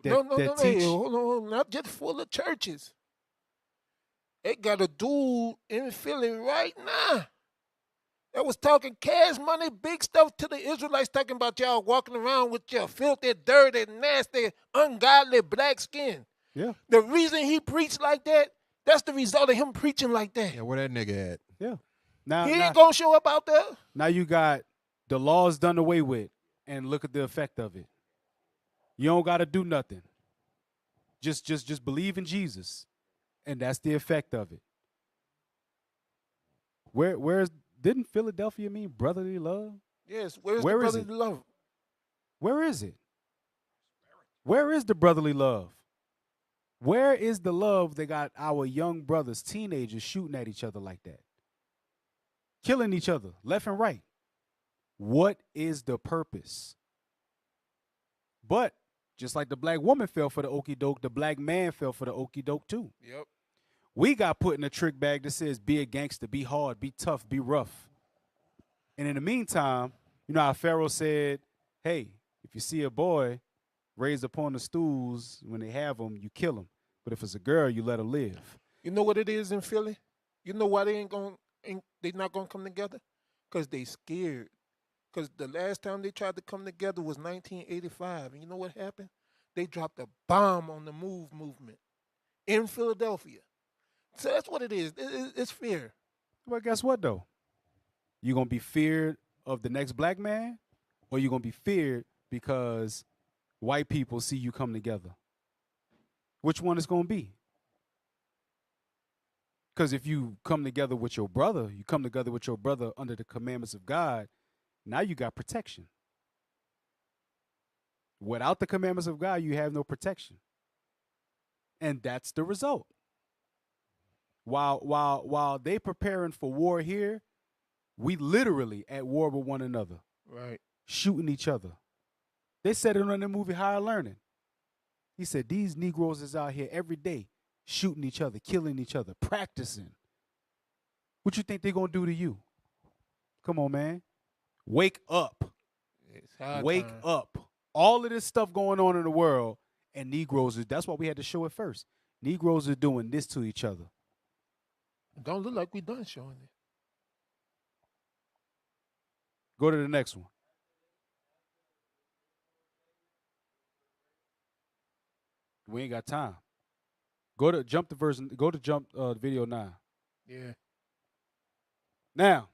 No, hold on, not just full of churches. It got a dude in Philly right now that was talking cash money, big stuff to the Israelites, talking about y'all walking around with your filthy, dirty, nasty, ungodly black skin. Yeah. The reason he preached like that, that's the result of him preaching like that. Yeah, where that nigga at? Yeah. Now He ain't gonna show up out there. Now you got the laws done away with, and look at the effect of it. You don't got to do nothing. Just believe in Jesus, and that's the effect of it. Didn't Philadelphia mean brotherly love? Yes, where's Where the is brotherly it? love? Where is it? Where is the brotherly love? Where is the love that got our young brothers, teenagers, shooting at each other like that? Killing each other left and right. What is the purpose? But just like the black woman fell for the okie doke, the black man fell for the okie doke too. Yep. We got put in a trick bag that says be a gangster, be hard, be tough, be rough. And in the meantime, you know how Pharaoh said, hey, if you see a boy raised upon the stools, when they have them, you kill him. But if it's a girl, you let her live. You know what it is in Philly? You know why they they not gonna come together? Because they scared. Because the last time they tried to come together was 1985. And you know what happened? They dropped a bomb on the movement in Philadelphia. So that's what it is. It's fear. Well, guess what, though? You going to be feared of the next black man, or you going to be feared because white people see you come together? Which one is going to be? Because if you come together with your brother, you come together with your brother under the commandments of God, now you got protection. Without the commandments of God, you have no protection. And that's the result. While they preparing for war here, we literally at war with one another. Right. Shooting each other. They said it on the movie Higher Learning. He said these Negroes is out here every day shooting each other, killing each other, practicing. What you think they're going to do to you? Come on, man. Wake up. Wake up. All of this stuff going on in the world, and Negroes, that's why we had to show it first. Negroes are doing this to each other. Don't look like we done showing it. Go to the next one. We ain't got time. Go to video 9. Yeah. Now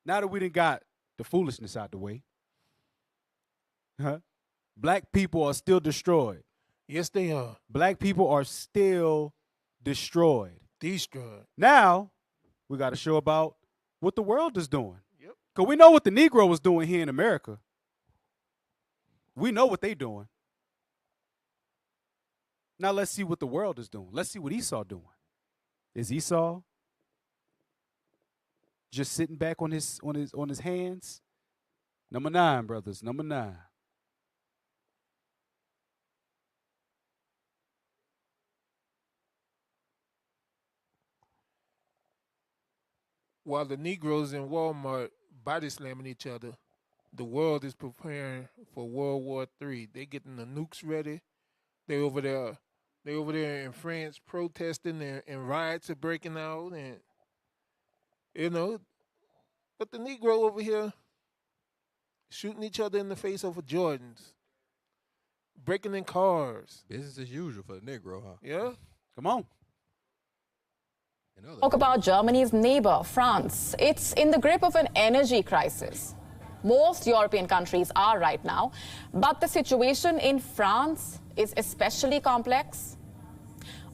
that we done got the foolishness out the way, black people are still destroyed. Yes, they are. Black people are still destroyed. Destroyed. Now, we got to show about what the world is doing. Yep. Because we know what the Negro was doing here in America. We know what they doing. Now let's see what the world is doing. Let's see what Esau doing. Is Esau just sitting back on his hands? Number 9, brothers. Number 9. While the Negroes in Walmart body slamming each other, the world is preparing for World War III. They getting the nukes ready. They over there in France protesting and riots are breaking out, and but the Negro over here shooting each other in the face over Jordans, breaking in cars. Business as usual for the Negro, huh? Yeah. Come on. Talk about Germany's neighbor, France. It's in the grip of an energy crisis. Most European countries are right now, but the situation in France is especially complex.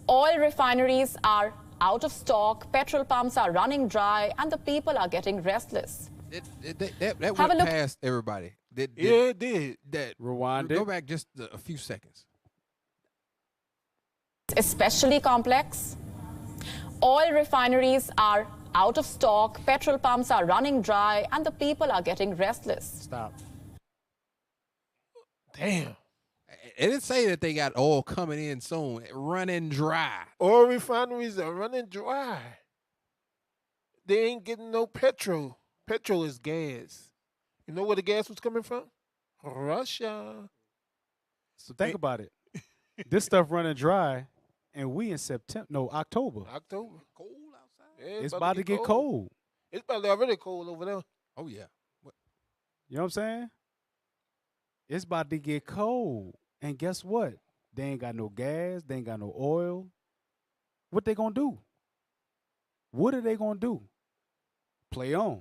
Oil refineries are out of stock, petrol pumps are running dry, and the people are getting restless. That went past everybody. It did. Rewind it. Go back just a few seconds. It's especially complex. Oil refineries are out of stock, petrol pumps are running dry, and the people are getting restless. Stop. Damn. It didn't say that they got oil coming in soon, running dry. Oil refineries are running dry. They ain't getting no petrol. Petrol is gas. You know where the gas was coming from? Russia. So think about it. This stuff running dry, and we in October. October. Cold outside. Yeah, It's about to get cold. It's probably already cold over there. Oh, yeah. You know what I'm saying? It's about to get cold. And guess what? They ain't got no gas. They ain't got no oil. What they gonna do? What are they gonna do? Play on.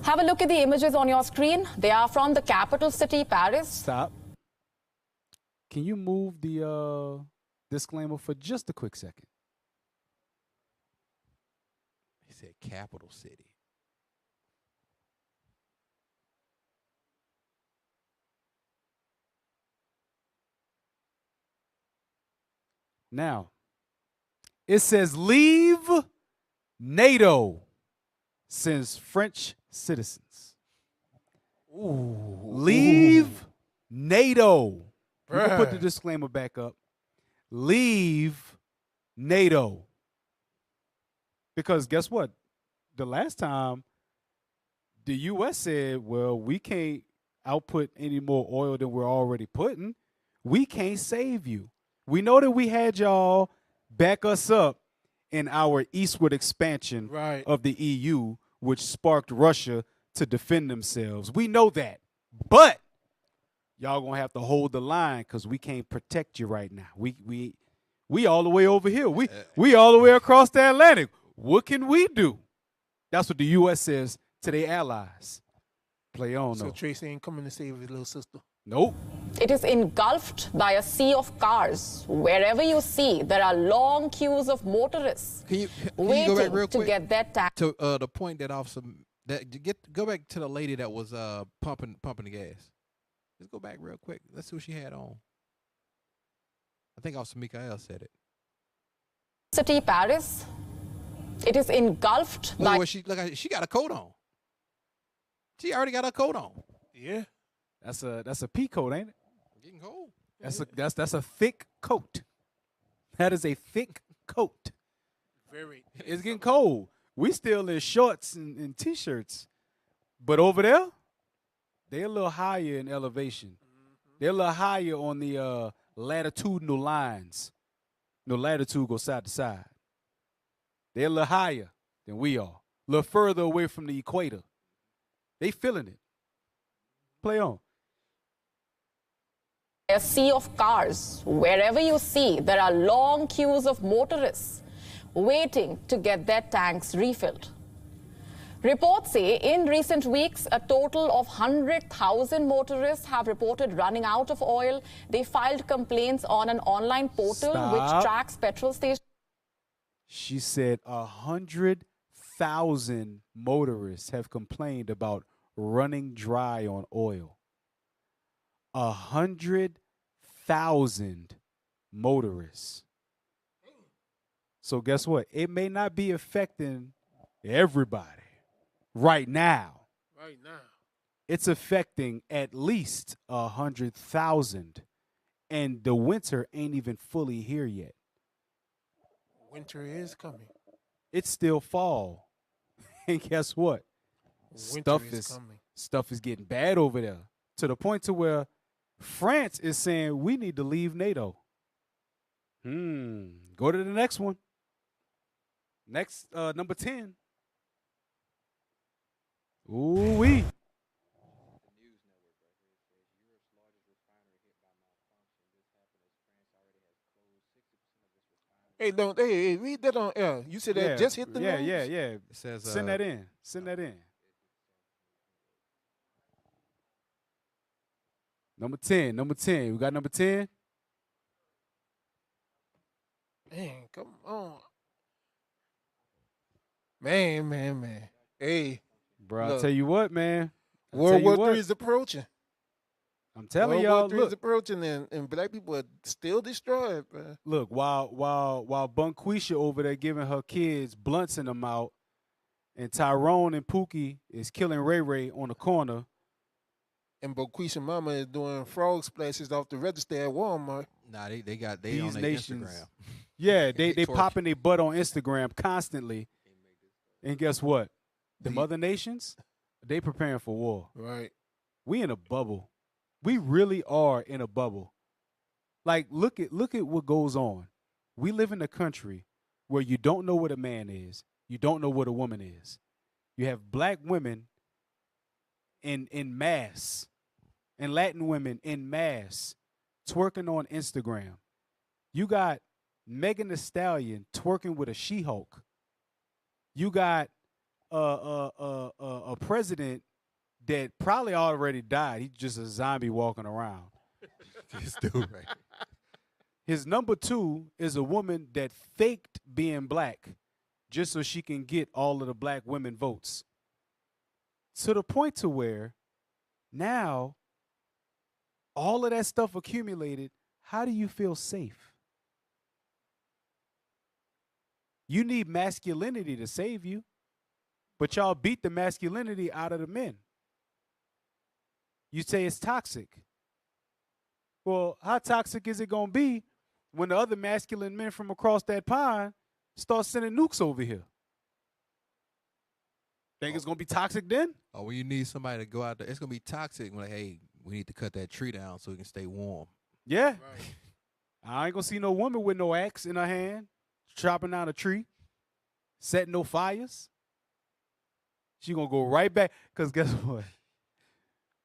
Have a look at the images on your screen. They are from the capital city, Paris. Stop. Can you move the disclaimer for just a quick second? He said capital city. Now, it says leave NATO, sends French citizens. Ooh. Leave NATO. We'll put the disclaimer back up. Leave NATO. Because guess what? The last time the U.S. said, well, we can't output any more oil than we're already putting. We can't save you. We know that we had y'all back us up in our eastward expansion of the EU, which sparked Russia to defend themselves. We know that. But y'all going to have to hold the line because we can't protect you right now. We all the way over here. We all the way across the Atlantic. What can we do? That's what the U.S. says to their allies. Play on, So though. Tracy ain't coming to save his little sister. Nope. It is engulfed by a sea of cars. Wherever you see, there are long queues of motorists Can waiting you go back real to quick get their tax. to the point that officer go back to the lady that was pumping the gas. Let's go back real quick. Let's see what she had on. I think Officer Mikael said it. City, Paris. It is engulfed by. She got a coat on. She already got a coat on. Yeah. That's a pea coat, ain't it? Getting cold. That's a thick coat. That is a thick coat. Very. It's getting cold. We still in shorts and t-shirts. But over there, they're a little higher in elevation. They're a little higher on the latitudinal lines. No, latitude goes side to side. They're a little higher than we are. A little further away from the equator. They feeling it. Play on. A sea of cars. Wherever you see, there are long queues of motorists waiting to get their tanks refilled. Reports say in recent weeks, a total of 100,000 motorists have reported running out of oil. They filed complaints on an online portal which tracks petrol stations. She said 100,000 motorists have complained about running dry on oil. 100,000 motorists. So guess what? It may not be affecting everybody right now. Right now. It's affecting at least 100,000, and the winter ain't even fully here yet. Winter is coming. It's still fall, and guess what? Winter is coming. Stuff is getting bad over there, to the point to where France is saying we need to leave NATO. Go to the next one. Next, number 10. Ooh-wee. Hey, read that on air. You said that just hit the news? Yeah. It says, Send that in. Number 10. We got number 10? Man, come on. Man. Hey. Bro, I'll tell you what, man. World War III is approaching. I'm telling y'all, World War III is approaching, and black people are still destroyed, bro. Look, while Bunquisha over there giving her kids blunts in the mouth, and Tyrone and Pookie is killing Ray Ray on the corner. And Bunquisha mama is doing frog splashes off the register at Walmart. Nah, they on their Instagram. Yeah, they popping their butt on Instagram constantly. And guess what? The other nations, they preparing for war. Right. We in a bubble. We really are in a bubble. Like, look at what goes on. We live in a country where you don't know what a man is. You don't know what a woman is. You have black women in mass, and Latin women in mass twerking on Instagram. You got Megan Thee Stallion twerking with a She-Hulk. You got a president that probably already died. He's just a zombie walking around. This dude, right? His number 2 is a woman that faked being black just so she can get all of the black women votes. To the point to where now all of that stuff accumulated, how do you feel safe? You need masculinity to save you, but y'all beat the masculinity out of the men. You say it's toxic. Well, how toxic is it going to be when the other masculine men from across that pond start sending nukes over here? Think it's going to be toxic then? Oh, when you need somebody to go out there, it's going to be toxic when, like, hey, we need to cut that tree down so we can stay warm. Yeah. Right. I ain't going to see no woman with no axe in her hand, chopping down a tree, setting no fires. She going to go right back, because guess what?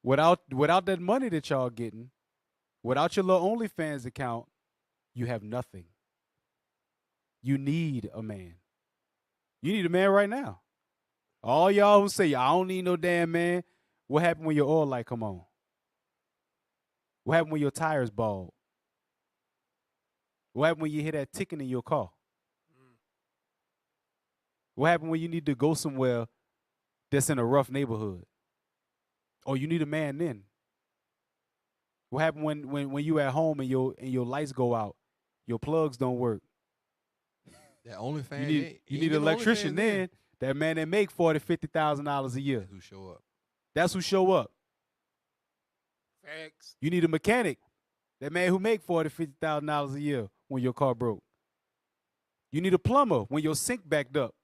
Without that money that y'all getting, without your little OnlyFans account, you have nothing. You need a man. You need a man right now. All y'all who say, I don't need no damn man, what happened when your oil light come on? What happened when your tires bald? What happened when you hear that ticking in your car? What happened when you need to go somewhere that's in a rough neighborhood? Oh, you need a man then. What happened when you at home and your lights go out, your plugs don't work? That OnlyFans. You need an electrician then. That man that make $40,000-$50,000 a year. That's who show up. That's who show up. Facts. You need a mechanic. That man who make $40,000-$50,000 a year when your car broke. You need a plumber when your sink backed up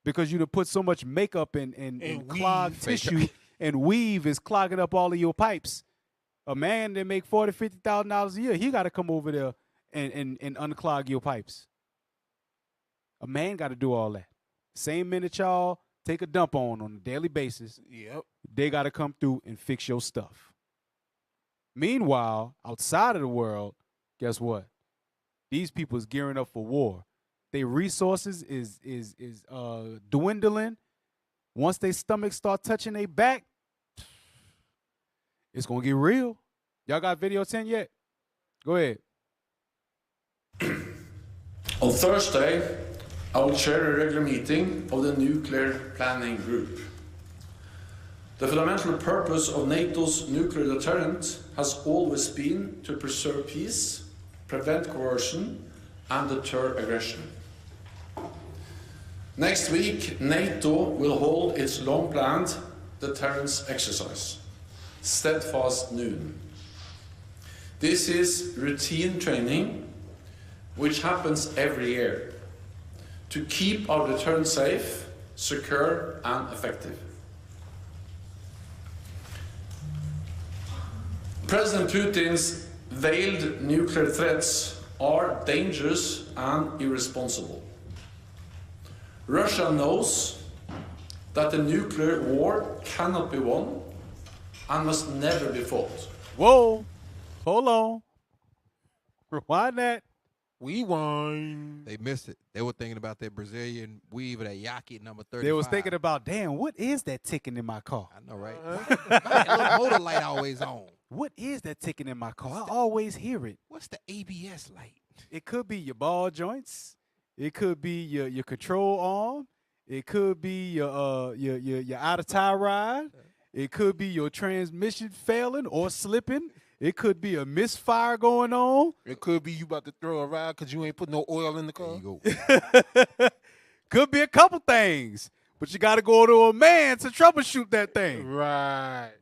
because you done put so much makeup and clogged tissue and weave is clogging up all of your pipes. A man that make $40,000-$50,000 a year, he got to come over there and unclog your pipes. A man got to do all that. Same minute y'all take a dump on a daily basis, yep, they got to come through and fix your stuff. Meanwhile, outside of the world, guess what? These people is gearing up for war. Their resources is dwindling. Once their stomachs start touching their back, it's going to get real. Y'all got video 10 yet? Go ahead. On Thursday, I will chair a regular meeting of the Nuclear Planning Group. The fundamental purpose of NATO's nuclear deterrent has always been to preserve peace, prevent coercion, and deter aggression. Next week, NATO will hold its long-planned deterrence exercise, Steadfast Noon. This is routine training which happens every year to keep our deterrence safe, secure, and effective. President Putin's veiled nuclear threats are dangerous and irresponsible. Russia knows that the nuclear war cannot be won and must never be fought. Whoa, hold on. Rewind that. We won. They missed it. They were thinking about that Brazilian weave of that Yaki number 35. They was thinking about, damn, what is that ticking in my car? I know, right? My little motor light always on. What is that ticking in my car? I always hear it. What's the ABS light? It could be your ball joints. It could be your control arm. It could be your out of tie ride. It could be your transmission failing or slipping. It could be a misfire going on. It could be you about to throw a ride because you ain't put no oil in the car. Could be a couple things, but you got to go to a man to troubleshoot that thing. Right.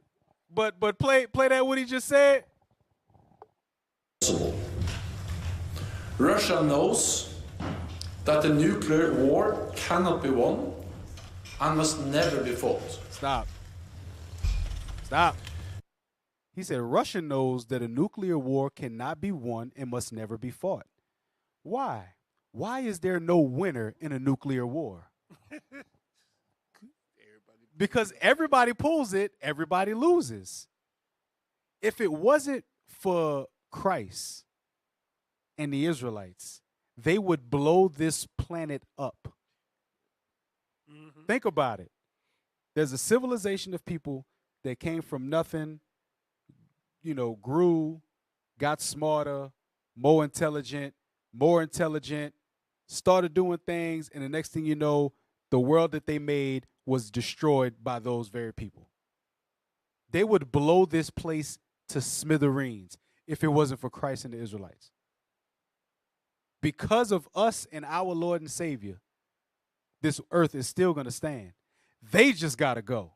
But play that what he just said. Russia knows that the nuclear war cannot be won and must never be fought. Stop. He said Russia knows that a nuclear war cannot be won and must never be fought. Why? Why is there no winner in a nuclear war? Because everybody pulls it, everybody loses. If it wasn't for Christ and the Israelites, they would blow this planet up. Mm-hmm. Think about it. There's a civilization of people that came from nothing, grew, got smarter, more intelligent, started doing things, and the next thing you know, the world that they made was destroyed by those very people. They would blow this place to smithereens if it wasn't for Christ and the Israelites. Because of us and our Lord and Savior, this earth is still going to stand. They just got to go.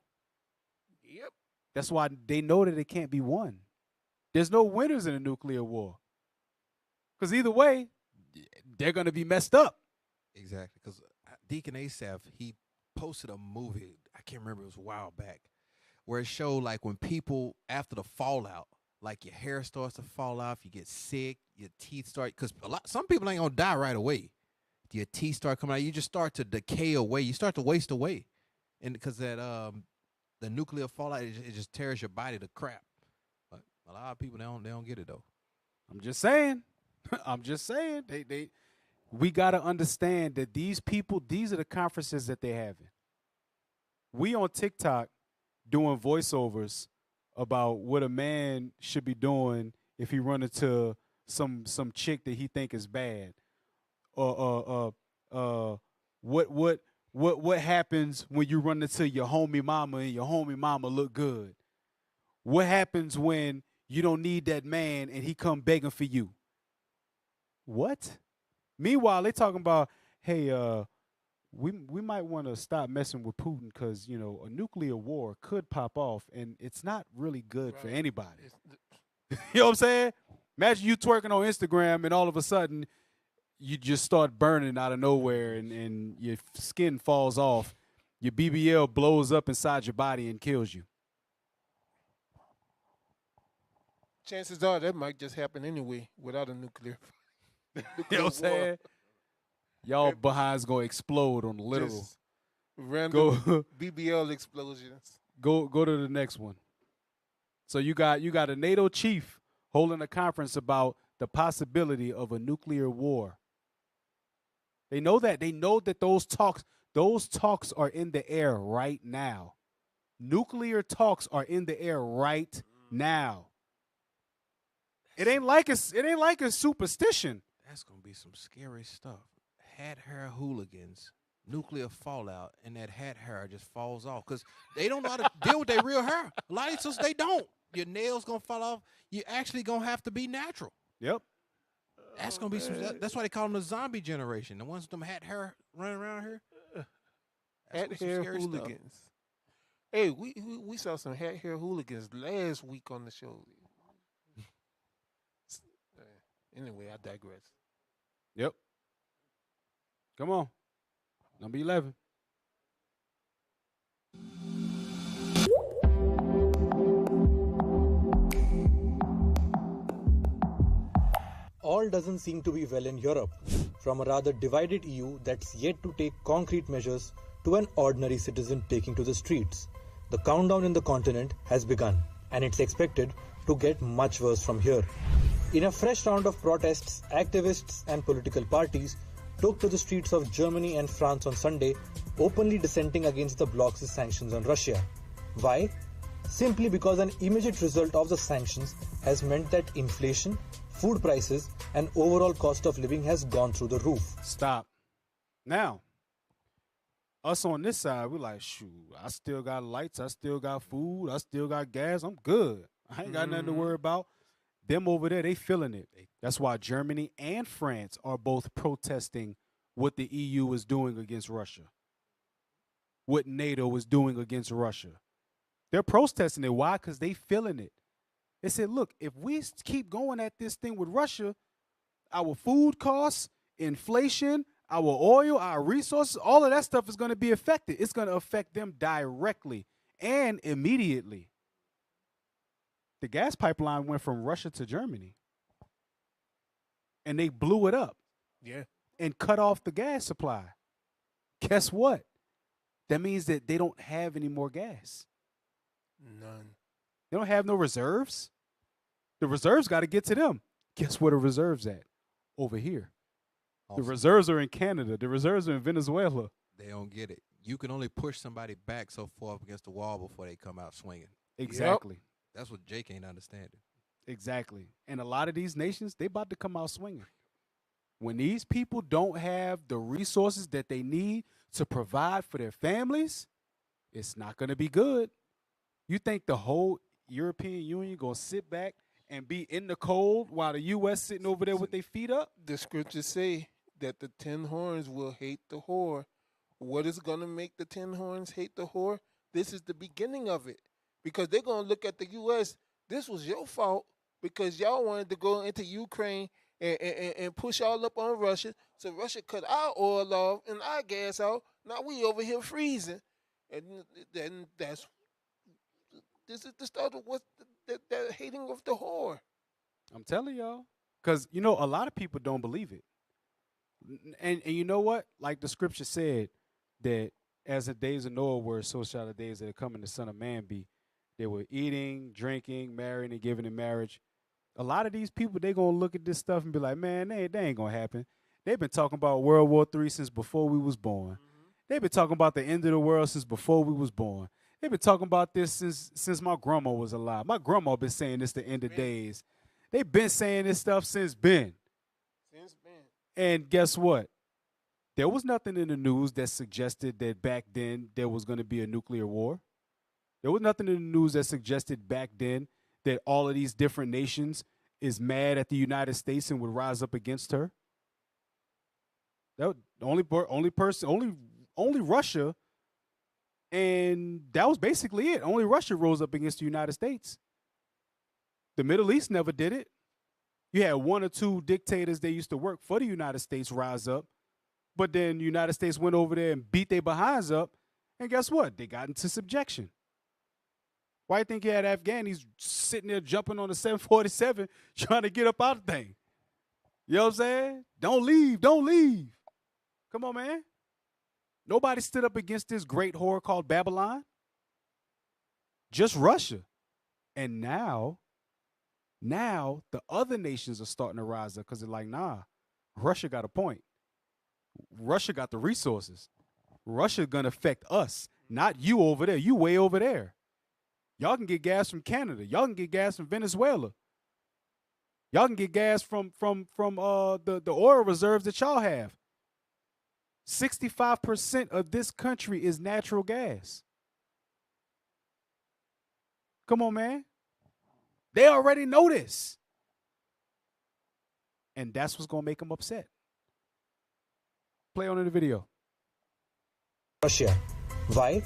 Yep. That's why they know that it can't be won. There's no winners in a nuclear war. Because either way, they're going to be messed up. Exactly. Because Deacon Asaph, he posted a movie, I can't remember, it was a while back, where it showed like when people, after the fallout, like your hair starts to fall off, you get sick, your teeth start, because some people ain't going to die right away. Your teeth start coming out, you just start to decay away, you start to waste away. And because that the nuclear fallout, it just tears your body to crap. But a lot of people, they don't get it though. I'm just saying. We got to understand that these people, these are the conferences that they're having. We on TikTok doing voiceovers about what a man should be doing if he run into some chick that he think is bad. What happens when you run into your homie mama and your homie mama look good? What happens when you don't need that man and he come begging for you? What? Meanwhile, they talking about, hey, we might want to stop messing with Putin because, a nuclear war could pop off, and it's not really good for anybody. You know what I'm saying? Imagine you twerking on Instagram, and all of a sudden, you just start burning out of nowhere, and your skin falls off. Your BBL blows up inside your body and kills you. Chances are that might just happen anyway without a nuclear You know what I'm saying? Y'all behinds gonna explode on the literal. Just random BBL explosions. Go to the next one. So you got a NATO chief holding a conference about the possibility of a nuclear war. They know that. They know that those talks are in the air right now. Nuclear talks are in the air right now. It ain't like a superstition. That's gonna be some scary stuff. Hat hair hooligans, nuclear fallout, and that hat hair just falls off because they don't know how to deal with their real hair. A lot of sisters, they don't. Your nails gonna fall off. You actually gonna have to be natural. Yep. That's gonna be some. That's why they call them the zombie generation. The ones with them hat hair running around here. Hat hair hooligans. Hey, we saw some hat hair hooligans last week on the show. Anyway, I digress. Yep. Come on. Number 11. All doesn't seem to be well in Europe, from a rather divided EU that's yet to take concrete measures to an ordinary citizen taking to the streets. The countdown in the continent has begun, and it's expected to get much worse from here. In a fresh round of protests, activists and political parties took to the streets of Germany and France on Sunday, openly dissenting against the bloc's sanctions on Russia. Why? Simply because an immediate result of the sanctions has meant that inflation, food prices, and overall cost of living has gone through the roof. Stop. Now, us on this side, we're like, shoot, I still got lights, I still got food, I still got gas, I'm good. I ain't got nothing to worry about. Them over there, they feeling it. That's why Germany and France are both protesting what the EU is doing against Russia, what NATO is doing against Russia. They're protesting it. Why? Because they feeling it. They said, look, if we keep going at this thing with Russia, our food costs, inflation, our oil, our resources, all of that stuff is going to be affected. It's going to affect them directly and immediately. The gas pipeline went from Russia to Germany, and they blew it up. Yeah. And cut off the gas supply. Guess what? That means that they don't have any more gas. None. They don't have no reserves. The reserves got to get to them. Guess where the reserves at? Over here. Awesome. The reserves are in Canada. The reserves are in Venezuela. They don't get it. You can only push somebody back so far up against the wall before they come out swinging. Exactly. Yep. That's what Jake ain't understanding. Exactly. And a lot of these nations, they about to come out swinging. When these people don't have the resources that they need to provide for their families, it's not going to be good. You think the whole European Union going to sit back and be in the cold while the U.S. sitting over there with their feet up? The scriptures say that the 10 horns will hate the whore. What is going to make the 10 horns hate the whore? This is the beginning of it. Because they're going to look at the U.S. This was your fault because y'all wanted to go into Ukraine and push all up on Russia. So Russia cut our oil off and our gas out. Now we over here freezing. And then this is the start of what the hating of the whore. I'm telling y'all. Because, you know, a lot of people don't believe it. And you know what? Like the scripture said, that as the days of Noah were, so shall the days that are coming the Son of Man be. They were eating, drinking, marrying, and giving in marriage. A lot of these people, they going to look at this stuff and be like, man, they ain't going to happen. They've been talking about World War III since before we was born. Mm-hmm. They've been talking about the end of the world since before we was born. They've been talking about this since my grandma was alive. My grandma been saying this the end of days. They've been saying this stuff since Ben. And guess what? There was nothing in the news that suggested that back then there was going to be a nuclear war. There was nothing in the news that suggested back then that all of these different nations is mad at the United States and would rise up against her. That only Russia, and that was basically it. Only Russia rose up against the United States. The Middle East never did it. You had one or two dictators that used to work for the United States rise up, but then the United States went over there and beat their behinds up, and guess what? They got into subjection. Why do you think you had Afghanis sitting there jumping on the 747 trying to get up out of the thing? You know what I'm saying? Don't leave, don't leave. Come on, man. Nobody stood up against this great whore called Babylon. Just Russia. And now the other nations are starting to rise up because they're like, nah, Russia got a point. Russia got the resources. Russia going to affect us, not you over there. You way over there. Y'all can get gas from Canada. Y'all can get gas from Venezuela. Y'all can get gas from the oil reserves that y'all have. 65% of this country is natural gas. Come on, man. They already know this. And that's what's going to make them upset. Play on in the video. Russia. Why?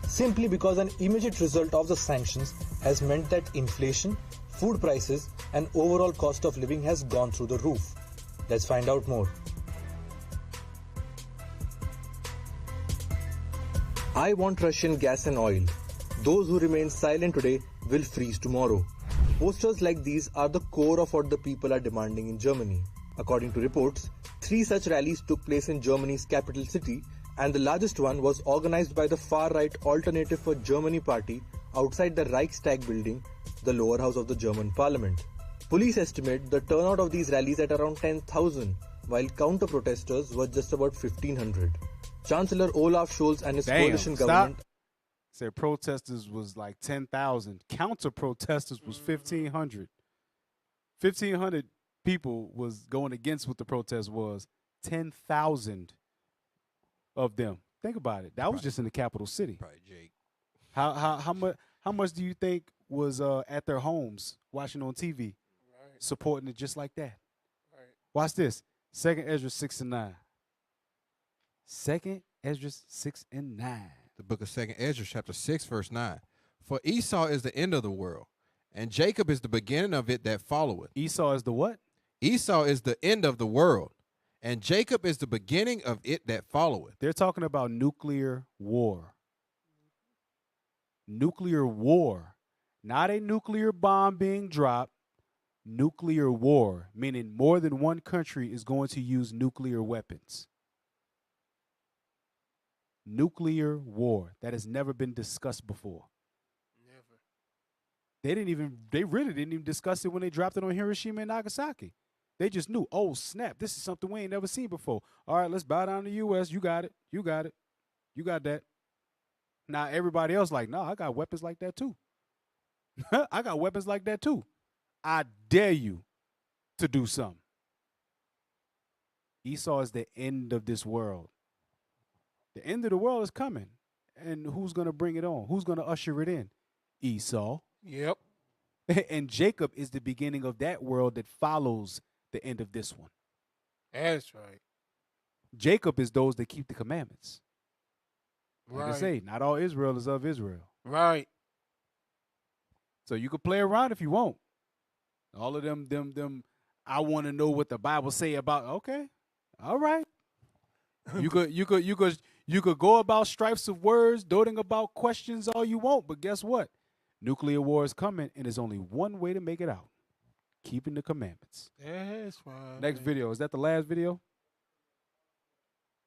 Simply because an immediate result of the sanctions has meant that inflation, food prices, and overall cost of living has gone through the roof. Let's find out more. I want Russian gas and oil. Those who remain silent today will freeze tomorrow. Posters like these are the core of what the people are demanding in Germany. According to reports, 3 such rallies took place in Germany's capital city, and the largest one was organized by the far-right Alternative for Germany party outside the Reichstag building, the lower house of the German parliament. Police estimate the turnout of these rallies at around 10,000, while counter-protesters were just about 1,500. Chancellor Olaf Scholz and his coalition government said protesters was like 10,000. Counter-protesters was 1,500. 1,500 people was going against what the protest was. 10,000 of them. Think about it. That was just in the capital city. Probably Jake. How much do you think was at their homes watching on TV, supporting it just like that? Right. Watch this. 2nd Ezra 6 and 9. 2nd Ezra 6 and 9. The book of 2nd Ezra, chapter 6, verse 9. For Esau is the end of the world, and Jacob is the beginning of it that followeth. Esau is the what? Esau is the end of the world, and Jacob is the beginning of it that followeth. They're talking about nuclear war. Nuclear war. Not a nuclear bomb being dropped. Nuclear war, meaning more than one country is going to use nuclear weapons. Nuclear war. That has never been discussed before. Never. They really didn't even discuss it when they dropped it on Hiroshima and Nagasaki. They just knew, oh, snap, this is something we ain't never seen before. All right, let's bow down to the U.S. You got it. You got it. You got that. Now, everybody else like, no, I got weapons like that too. I got weapons like that too. I dare you to do something. Esau is the end of this world. The end of the world is coming. And who's going to bring it on? Who's going to usher it in? Esau. Yep. And Jacob is the beginning of that world that follows the end of this one. That's right. Jacob is those that keep the commandments. Like Right. I say, not all Israel is of Israel. Right. So you could play around if you want. All of them, I want to know what the Bible say about, okay. All right. You could go about stripes of words, doting about questions all you want, but guess what? Nuclear war is coming, and there's only one way to make it out. Keeping the commandments. That's right. Next video. Is that the last video?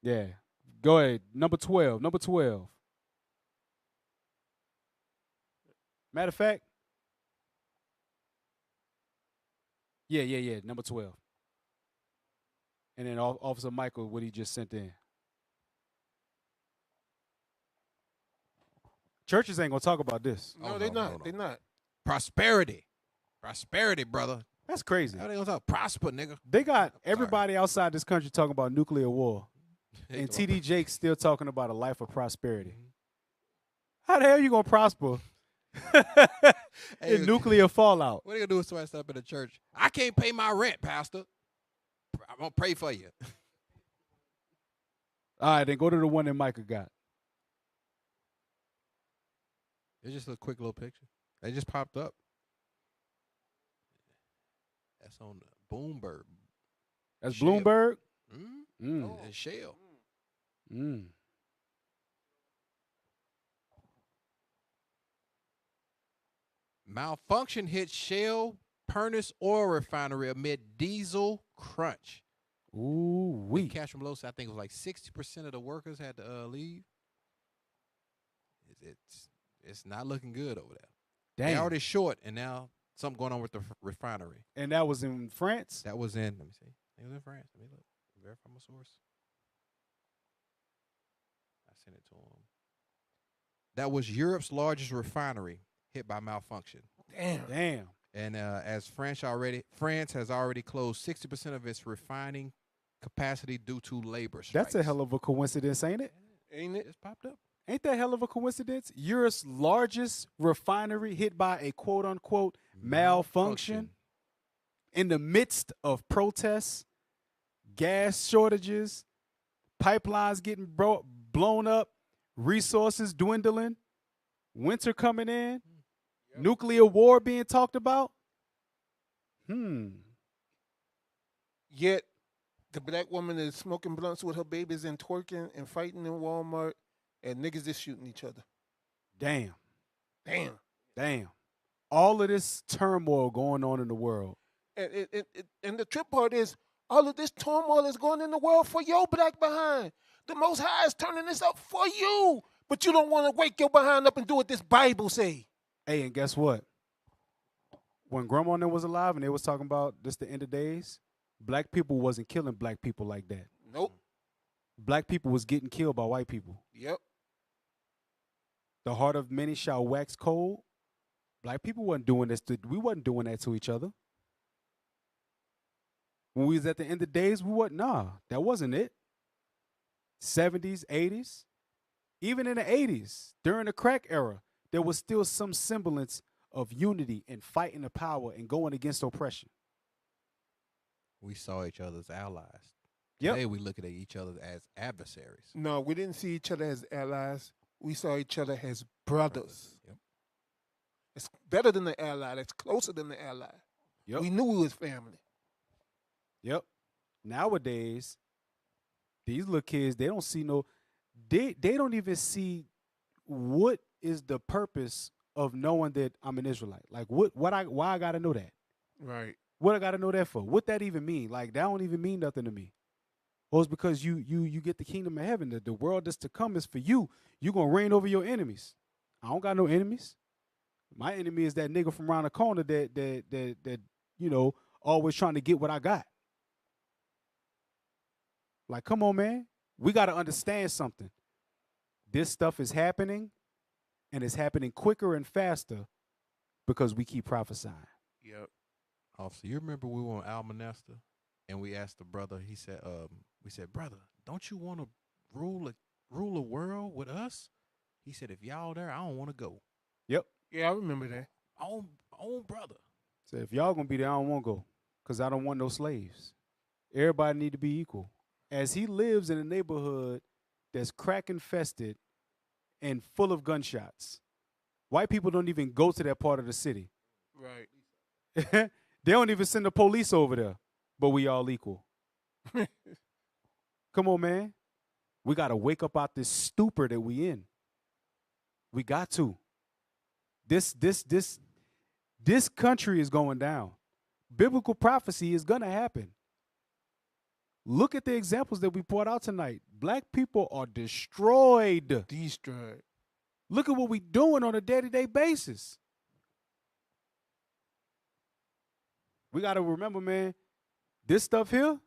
Yeah. Go ahead. Number 12. Number 12. Matter of fact. Yeah. Number 12. And then Officer Michael, what he just sent in. Churches ain't going to talk about this. No, they're not. They're not. Prosperity. Prosperity, brother. That's crazy. How they gonna talk prosper, nigga? They got everybody outside this country talking about nuclear war. And TD Jake's still talking about a life of prosperity. How the hell you going to prosper in nuclear fallout? What are you going to do with somebody up in the church? I can't pay my rent, pastor. I'm going to pray for you. All right, then go to the one that Micah got. It's just a quick little picture. They just popped up. That's on the Bloomberg. That's Shell. Bloomberg? It's Shell. Malfunction hit Shell Pernis oil refinery amid diesel crunch. Ooh, we Cash from Los, I think it was like 60% of the workers had to leave. It's not looking good over there. Damn. They already short, and now something going on with the refinery. And that was in France? That was in, let me see. It was in France. Let me look. Verify my source. I sent it to him. That was Europe's largest refinery hit by malfunction. Damn. And as France has already closed 60% of its refining capacity due to labor strikes. That's a hell of a coincidence, ain't it? Ain't it? It's popped up. Ain't that hell of a coincidence? Europe's largest refinery hit by a quote-unquote malfunction. in the midst of protests, gas shortages, pipelines getting blown up, resources dwindling, winter coming in, nuclear war being talked about. Yet the black woman is smoking blunts with her babies and twerking and fighting in Walmart, and niggas is shooting each other. Damn. Damn. Damn. All of this turmoil going on in the world. And the trip part is, all of this turmoil is going in the world for your black behind. The Most High is turning this up for you, but you don't want to wake your behind up and do what this Bible say. Hey, and guess what? When Grandma and them was alive and they was talking about this the end of days, black people wasn't killing black people like that. Nope. Black people was getting killed by white people. Yep. The heart of many shall wax cold. Black people wasn't doing this. We wasn't doing that to each other. When we was at the end of days, we wasn't. Nah, that wasn't it. 70s, 80s, even in the 80s, during the crack era, there was still some semblance of unity and fighting the power and going against oppression. We saw each other as allies. Yep. Today we look at each other as adversaries. No, we didn't see each other as allies. We saw each other as brothers. Yep. It's better than the ally. That's closer than the ally. Yep. We knew we was family. Yep. Nowadays, these little kids, they don't see they don't even see what is the purpose of knowing that I'm an Israelite. Like why I gotta know that? Right. What I gotta know that for? What that even mean? Like that don't even mean nothing to me. Well, it's because you get the kingdom of heaven. The world that's to come is for you. You're gonna reign over your enemies. I don't got no enemies. My enemy is that nigga from around the corner that always trying to get what I got. Like, come on, man. We got to understand something. This stuff is happening, and it's happening quicker and faster because we keep prophesying. Yep. Officer, you remember we were on Almanesta, and we asked the brother, he said, we said, brother, don't you want to rule a world with us? He said, if y'all there, I don't want to go. Yep. Yeah, I remember that. Own brother. Said, if y'all going to be there, I don't want to go because I don't want no slaves. Everybody need to be equal. As he lives in a neighborhood that's crack infested and full of gunshots, white people don't even go to that part of the city. Right. They don't even send the police over there, but we all equal. Come on, man. We got to wake up out this stupor that we in. We got to. This country is going down. Biblical prophecy is going to happen. Look at the examples that we brought out tonight. Black people are destroyed. Destroyed. Look at what we're doing on a day-to-day basis. We got to remember, man, this stuff here,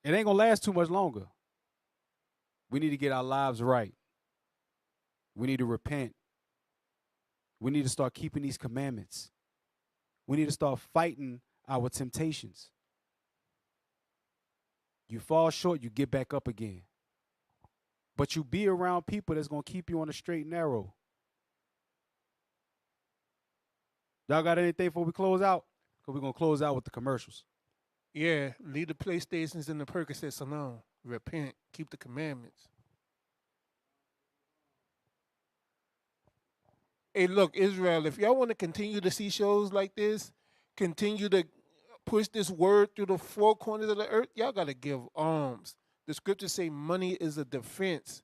it ain't going to last too much longer. We need to get our lives right. We need to repent. We need to start keeping these commandments. We need to start fighting our temptations. You fall short, you get back up again. But you be around people that's going to keep you on the straight and narrow. Y'all got anything before we close out? Because we're going to close out with the commercials. Yeah, leave the PlayStations and the Percocets alone. Repent. Keep the commandments. Hey, look, Israel, if y'all want to continue to see shows like this, continue to push this word through the four corners of the earth, y'all got to give alms. The scriptures say money is a defense.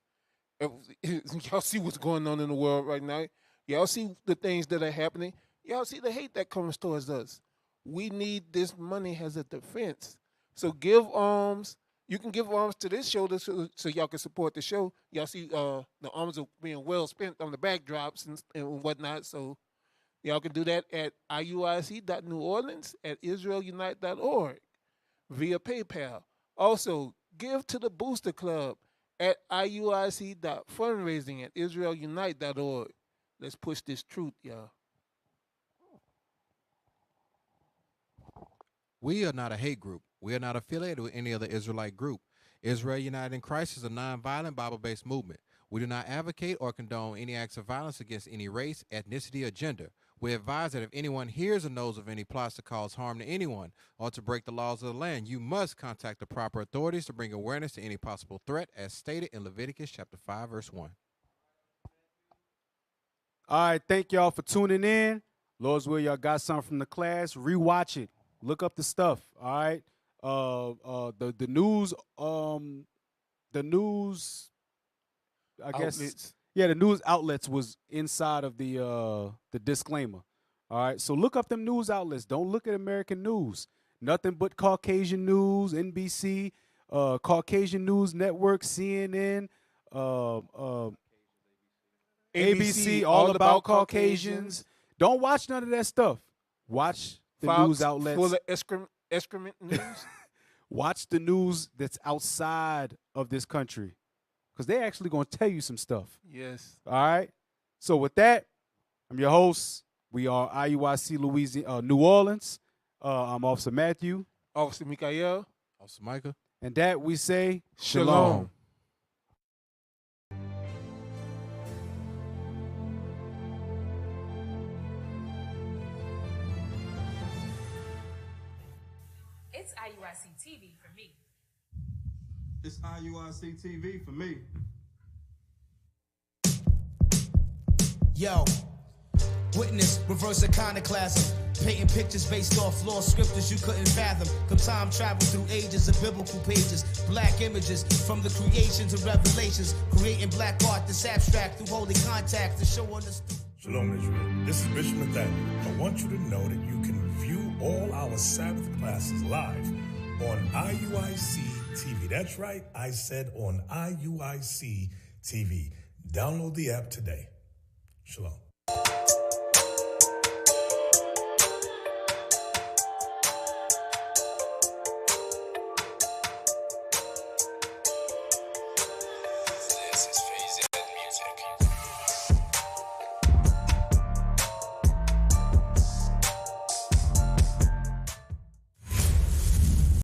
Y'all see what's going on in the world right now. Y'all see the things that are happening. Y'all see the hate that comes towards us. We need this money as a defense. So give alms. You can give alms to this show so y'all can support the show. Y'all see the alms are being well spent on the backdrops and whatnot. So y'all can do that at IUIC.NewOrleans, at IsraelUnite.org, via PayPal. Also, give to the Booster Club at IUIC.fundraising at IsraelUnite.org. Let's push this truth, y'all. We are not a hate group. We are not affiliated with any other Israelite group. Israel United in Christ is a nonviolent Bible-based movement. We do not advocate or condone any acts of violence against any race, ethnicity, or gender. We advise that if anyone hears or knows of any plots to cause harm to anyone or to break the laws of the land, you must contact the proper authorities to bring awareness to any possible threat as stated in Leviticus chapter 5, verse 1. All right, thank y'all for tuning in. Lord's will, y'all got something from the class. Rewatch it. Look up the stuff. All right. The news. The news. I guess. Outlets. Yeah, the news outlets was inside of the disclaimer. All right. So look up them news outlets. Don't look at American news. Nothing but Caucasian news, NBC, Caucasian News Network, CNN, ABC, all about Caucasians. Don't watch none of that stuff. Watch the Fox, news outlets. full of excrement news. Watch the news that's outside of this country, because they're actually going to tell you some stuff. Yes. All right. So with that, I'm your host. We are IUIC Louisiana, New Orleans. I'm Officer Matthew. Officer Mikael. Officer Micah. And that we say Shalom. It's IUIC TV for me. It's IUIC TV for me. Yo, witness, reverse iconoclasm. Painting pictures based off law scriptures you couldn't fathom. Come time travel through ages of biblical pages. Black images from the creation to revelations. Creating black art that's abstract through holy contact to show on the... Shalom, Israel. This is Bishop Nathaniel. I want you to know that you can view all our Sabbath classes live on IUIC TV. That's right, I said on IUIC TV. Download the app today. Shalom.